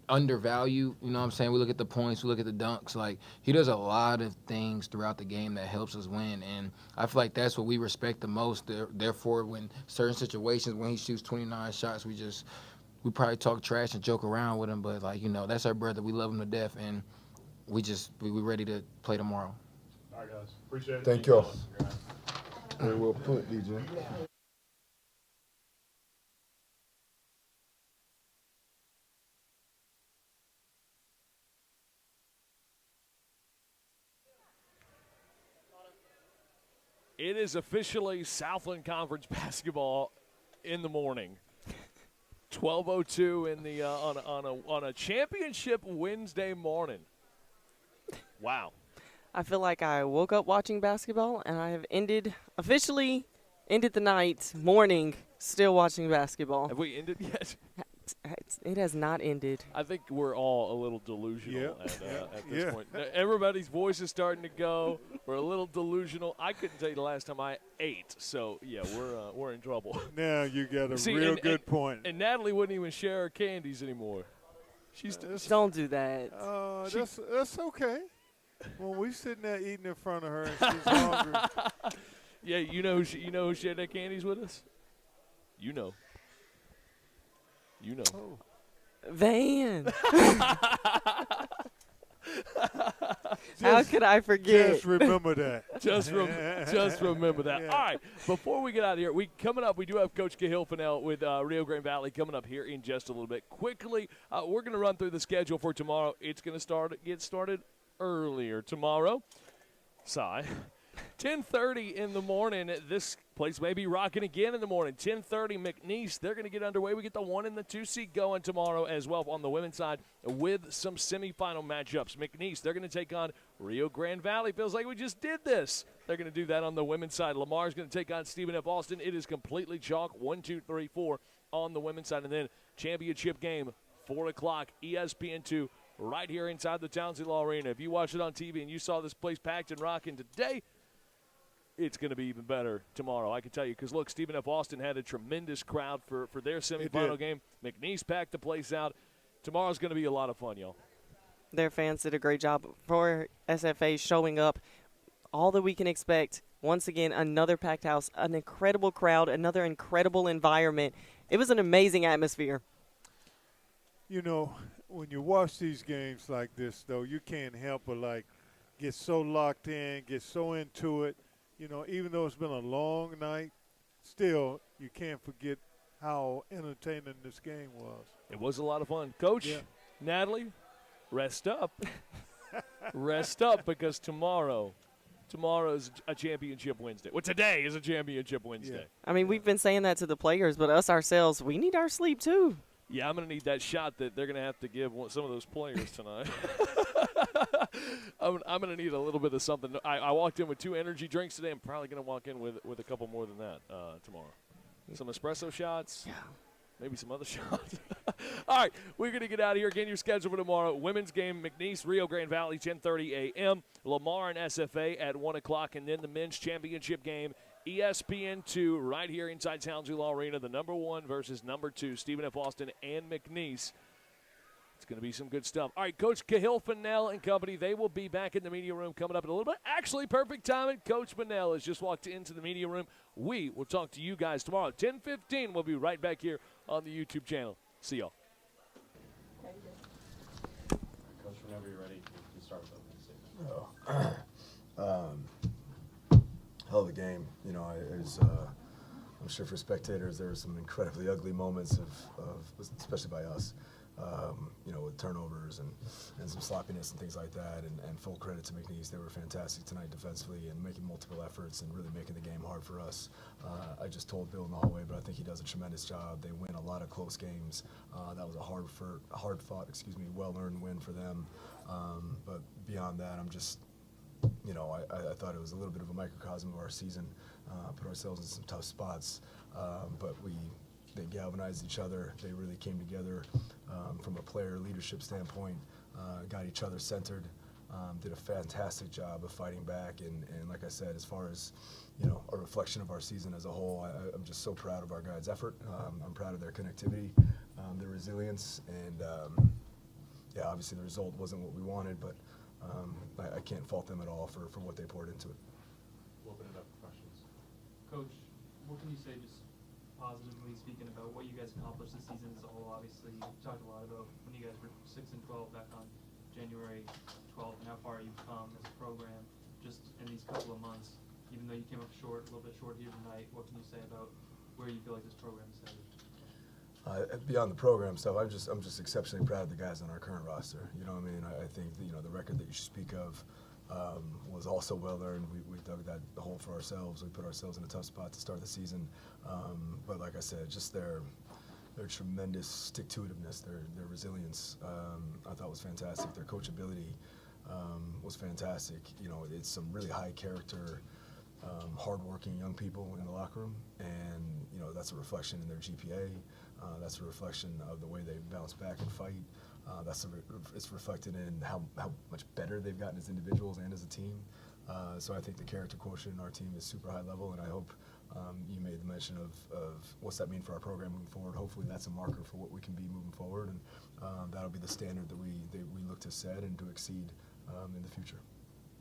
undervalued. You know what I'm saying? We look at the points, we look at the dunks. Like, he does a lot of things throughout the game that helps us win. And I feel like that's what we respect the most. Therefore, when certain situations, when he shoots 29 shots, we probably talk trash and joke around with him. But, like, that's our brother. We love him to death. And we're ready to play tomorrow.
All right, guys. Appreciate it.
Thank y'all. Very well put, DJ.
It is officially Southland Conference basketball in the morning. 12:02 in the on a championship Wednesday morning. Wow.
I feel like I woke up watching basketball, and I have officially ended the night, morning, still watching basketball.
Have we ended yet?
It has not ended.
I think we're all a little delusional at this
Yeah.
point. Everybody's voice is starting to go. We're a little delusional. I couldn't tell you the last time I ate, so yeah, we're in trouble.
Now you got a
See,
real good point.
And Natalie wouldn't even share her candies anymore. She's
Don't do that.
That's okay. When we sitting there eating in front of her and she's hungry.
Yeah, you know who shared their candies with us? You know.
Oh.
Van. How could I forget?
Just remember that.
Just remember that.
Yeah.
All right, before we get out of here, we do have Coach Cahill Fennell with Rio Grande Valley coming up here in just a little bit. Quickly, we're going to run through the schedule for tomorrow. It's going to get started earlier tomorrow. Sigh. 10:30 in the morning. This place may be rocking again in the morning. 10:30 McNeese. They're going to get underway. We get the 1 and the 2 seed going tomorrow as well on the women's side with some semifinal matchups. McNeese, they're going to take on Rio Grande Valley. Feels like we just did this. They're going to do that on the women's side. Lamar's going to take on Stephen F. Austin. It is completely chalk. 1, 2, 3, 4 on the women's side. And then championship game, 4 o'clock, ESPN2, right here inside the Townsend Law Arena. If you watch it on TV and you saw this place packed and rocking today, it's going to be even better tomorrow, I can tell you. Because, look, Stephen F. Austin had a tremendous crowd for their semifinal game. McNeese packed the place out. Tomorrow's going to be a lot of fun, y'all.
Their fans did a great job for SFA showing up. All that we can expect. Once again, another packed house, an incredible crowd, another incredible environment. It was an amazing atmosphere.
You know, when you watch these games like this, though, you can't help but, get so locked in, get so into it. You know, even though it's been a long night, still you can't forget how entertaining this game was.
It was a lot of fun. Coach, Natalie, rest up. Rest up, because tomorrow is a championship Wednesday. Well, today is a championship Wednesday.
I mean, we've been saying that to the players, but us ourselves, we need our sleep too.
Yeah, I'm going to need that shot that they're going to have to give some of those players tonight. I'm going to need a little bit of something. I walked in with 2 energy drinks today. I'm probably going to walk in with a couple more than that tomorrow. Some espresso shots. Yeah. Maybe some other shots. All right, we're going to get out of here. Again, your schedule for tomorrow. Women's game, McNeese, Rio Grande Valley, 10:30 a.m. Lamar and SFA at 1 o'clock. And then the men's championship game, ESPN2, right here inside Townsend Law Arena. The number 1 versus number 2, Stephen F. Austin and McNeese. It's going to be some good stuff. All right, Coach Cahill Fennell and company, they will be back in the media room coming up in a little bit. Actually, perfect timing. Coach Fennell has just walked into the media room. We will talk to you guys tomorrow. 10:15, we'll be right back here on the YouTube channel. See y'all.
Coach, whenever you're ready, you can start with opening statement.
Hell of a game. You know, I'm sure for spectators there were some incredibly ugly moments of especially by us. You know, with turnovers and some sloppiness and things like that, and full credit to McNeese. They were fantastic tonight defensively and making multiple efforts and really making the game hard for us. I just told Bill in the hallway, but I think he does a tremendous job. They win a lot of close games. That was a hard-fought, well-earned win for them. But beyond that, I'm just, you know, I thought it was a little bit of a microcosm of our season. Put ourselves in some tough spots, but they galvanized each other. They really came together from a player leadership standpoint, got each other centered, did a fantastic job of fighting back. And like I said, as far as, you know, a reflection of our season as a whole, I'm just so proud of our guys' effort. I'm proud of their connectivity, their resilience, and yeah, obviously the result wasn't what we wanted, but I can't fault them at all for what they poured into it.
We'll open it up for questions.
Coach, what can you say just positively speaking about what you guys accomplished this season as a whole? Obviously, you talked a lot about when you guys were 6-12 back on January 12th and how far you've come as a program just in these couple of months. Even though you came up short, a little bit short here tonight, what can you say about where you feel like this program is headed?
Beyond the program stuff, I'm just exceptionally proud of the guys on our current roster. You know what I mean? I think you know the record that you speak of was also well earned. We dug that hole for ourselves. We put ourselves in a tough spot to start the season. But like I said, just their tremendous stick-to-itiveness, their resilience, I thought was fantastic. Their coachability was fantastic. You know, it's some really high character, hardworking young people in the locker room, and you know that's a reflection in their GPA. That's a reflection of the way they bounce back and fight. It's reflected in how much better they've gotten as individuals and as a team. So I think the character quotient in our team is super high level, and I hope you made the mention of what's that mean for our program moving forward. Hopefully that's a marker for what we can be moving forward, and that'll be the standard that we look to set and to exceed in the future.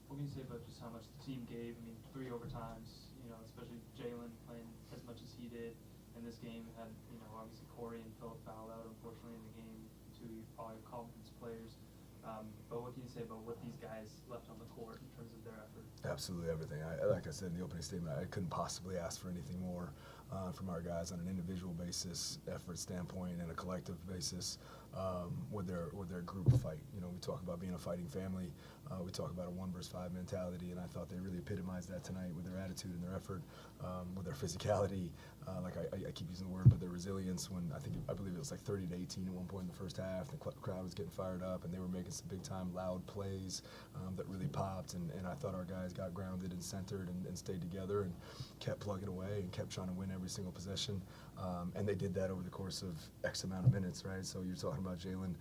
What can you say about just how much the team gave? I mean, 3 overtimes, especially Jalen playing as much as he did. And this game had, obviously Corey and Phillip fouled out, unfortunately, in the game. 2 probably confidence players. But what can you say about what these guys left on the court in terms of their effort?
Absolutely everything. Like I said in the opening statement, I couldn't possibly ask for anything more from our guys on an individual basis, effort standpoint, and a collective basis with their group fight. We talk about being a fighting family. We talk about a 1 versus 5 mentality, and I thought they really epitomized that tonight with their attitude and their effort, with their physicality. Like I keep using the word, but their resilience. When I believe it was like 30-18 at one point in the first half, the crowd was getting fired up, and they were making some big time loud plays that really popped. And I thought our guys got grounded and centered and stayed together and kept plugging away and kept trying to win every single possession. And they did that over the course of X amount of minutes, right? So you're talking about Jalen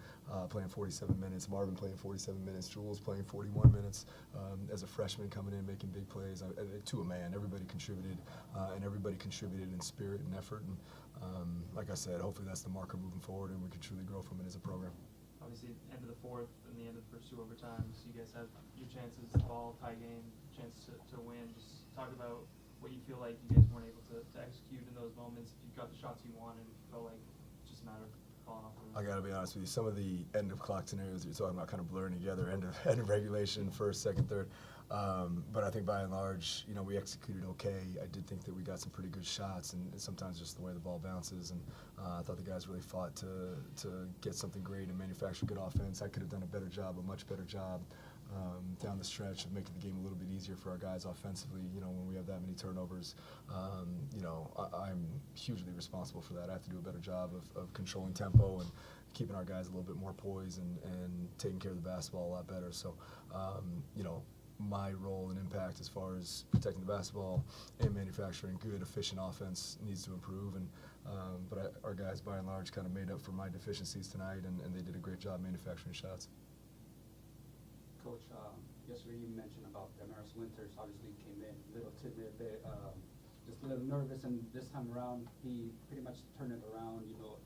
playing 47 minutes, Marvin playing 47 minutes, Jules playing 41 minutes as a freshman coming in making big plays. To a man, everybody contributed, and everybody contributed in spirit and effort. And like I said, hopefully that's the marker moving forward, and we can truly grow from it as a program.
Obviously, end of the 4th and the end of the first 2 overtimes, you guys had your chances, the ball, tie game, chance to win. Just talk about what you feel like you guys weren't able to execute in those moments. If you got the shots you wanted, if you felt like it's just a matter of falling off the roof.
I got to be honest with you. Some of the end of clock scenarios that you're talking about kind of blurring together, end of regulation, first, second, third. But I think by and large, we executed okay. I did think that we got some pretty good shots, and sometimes just the way the ball bounces. And I thought the guys really fought to get something great and manufacture good offense. I could have done a better job, a much better job down the stretch of making the game a little bit easier for our guys offensively. When we have that many turnovers, I'm hugely responsible for that. I have to do a better job of controlling tempo and keeping our guys a little bit more poised and taking care of the basketball a lot better. So, my role and impact as far as protecting the basketball and manufacturing good, efficient offense needs to improve. And but our guys, by and large, kind of made up for my deficiencies tonight, and they did a great job manufacturing shots.
Coach, yesterday you mentioned about Damaris Winters. Obviously came in a little timid, just a little nervous, and this time around he pretty much turned it around.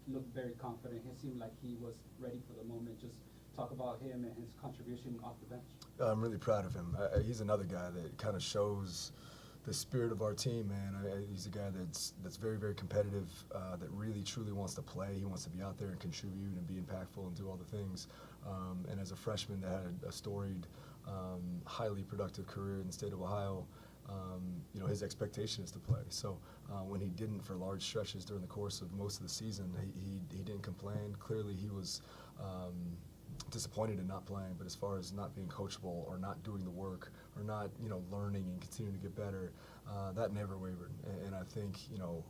Looked very confident. He seemed like he was ready for the moment. Just talk about him and his contribution off the bench. I'm
really proud of him. He's another guy that kind of shows the spirit of our team, man. He's a guy that's very, very competitive, that really, truly wants to play. He wants to be out there and contribute and be impactful and do all the things. And as a freshman that had a storied, highly productive career in the state of Ohio, his expectation is to play. So when he didn't for large stretches during the course of most of the season, he didn't complain. Clearly he was disappointed in not playing, but as far as not being coachable or not doing the work or not, learning and continuing to get better, that never wavered. And I think,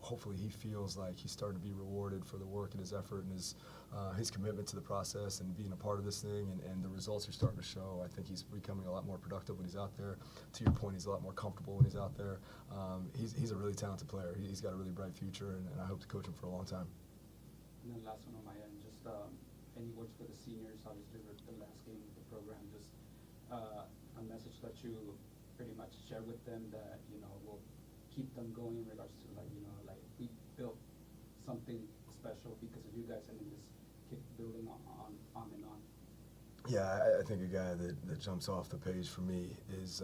hopefully he feels like he's starting to be rewarded for the work and his effort and his commitment to the process and being a part of this thing, and the results are starting to show. I think he's becoming a lot more productive when he's out there. To your point, he's a lot more comfortable when he's out there. He's a really talented player. He's got a really bright future, and I hope to coach him for a long time.
And then last one on my end, just any words for the seniors? Obviously, the last game of the program, just a message that you pretty much share with them that will keep them going in regards to we built something special because of you guys, and then just keep building on and on.
Yeah, I think a guy that jumps off the page for me is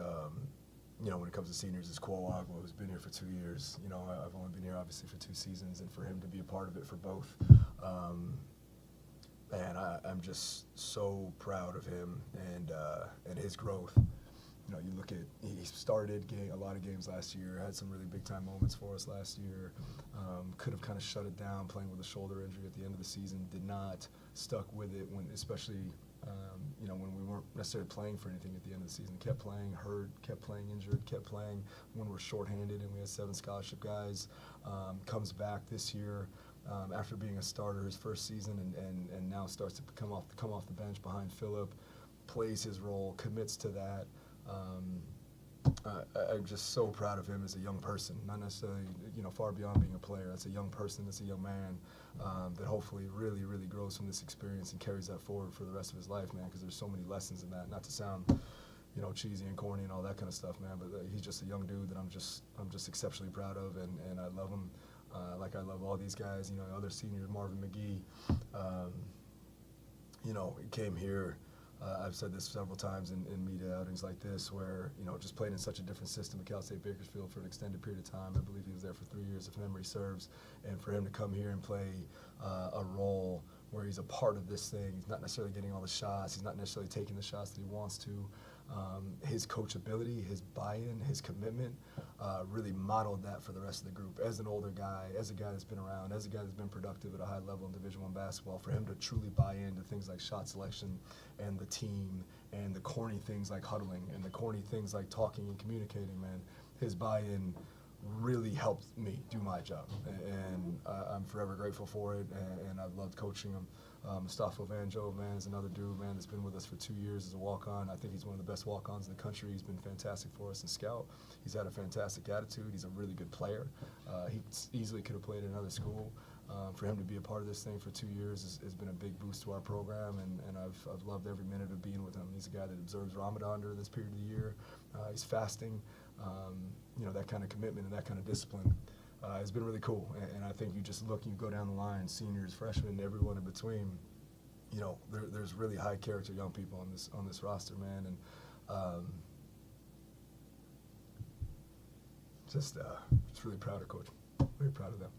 when it comes to seniors, is Quo Agua, who's been here for 2 years. I've only been here obviously for 2 seasons, and for him to be a part of it for both. Man, I'm just so proud of him and his growth. You look at, he started a lot of games last year, had some really big time moments for us last year, could have kind of shut it down playing with a shoulder injury at the end of the season, did not, stuck with it when, especially, when we weren't necessarily playing for anything at the end of the season, kept playing hurt, kept playing injured, kept playing when we're shorthanded and we had 7 scholarship guys, comes back this year. After being a starter his first season and now starts to come off the bench behind Phillip, plays his role, commits to that. I'm just so proud of him as a young person, not necessarily, far beyond being a player. As a young person, as a young man, that hopefully really, really grows from this experience and carries that forward for the rest of his life, man, because there's so many lessons in that. Not to sound, cheesy and corny and all that kind of stuff, man, but he's just a young dude that I'm just exceptionally proud of, and I love him. Like I love all these guys, other seniors, Marvin McGee, he came here. I've said this several times in media outings like this where, just played in such a different system at Cal State Bakersfield for an extended period of time. I believe he was there for 3 years, if memory serves. And for him to come here and play a role where he's a part of this thing, he's not necessarily getting all the shots, he's not necessarily taking the shots that he wants to. His coachability, his buy-in, his commitment really modeled that for the rest of the group. As an older guy, as a guy that's been around, as a guy that's been productive at a high level in Division I basketball, for him to truly buy into things like shot selection and the team and the corny things like huddling and the corny things like talking and communicating, man, his buy-in really helped me do my job. And I'm forever grateful for it, and I've loved coaching him. Mustafa Vanjo, man, is another dude, man, that's been with us for 2 years as a walk-on. I think he's one of the best walk-ons in the country. He's been fantastic for us in scout. He's had a fantastic attitude. He's a really good player. He easily could have played at another school. For him to be a part of this thing for 2 years has been a big boost to our program, and I've loved every minute of being with him. He's a guy that observes Ramadan during this period of the year. He's fasting. That kind of commitment and that kind of discipline has been really cool. And I think you go down the line, seniors, freshmen, everyone in between. There's really high character young people on this roster, man, and just really proud of Coach. Very proud of them.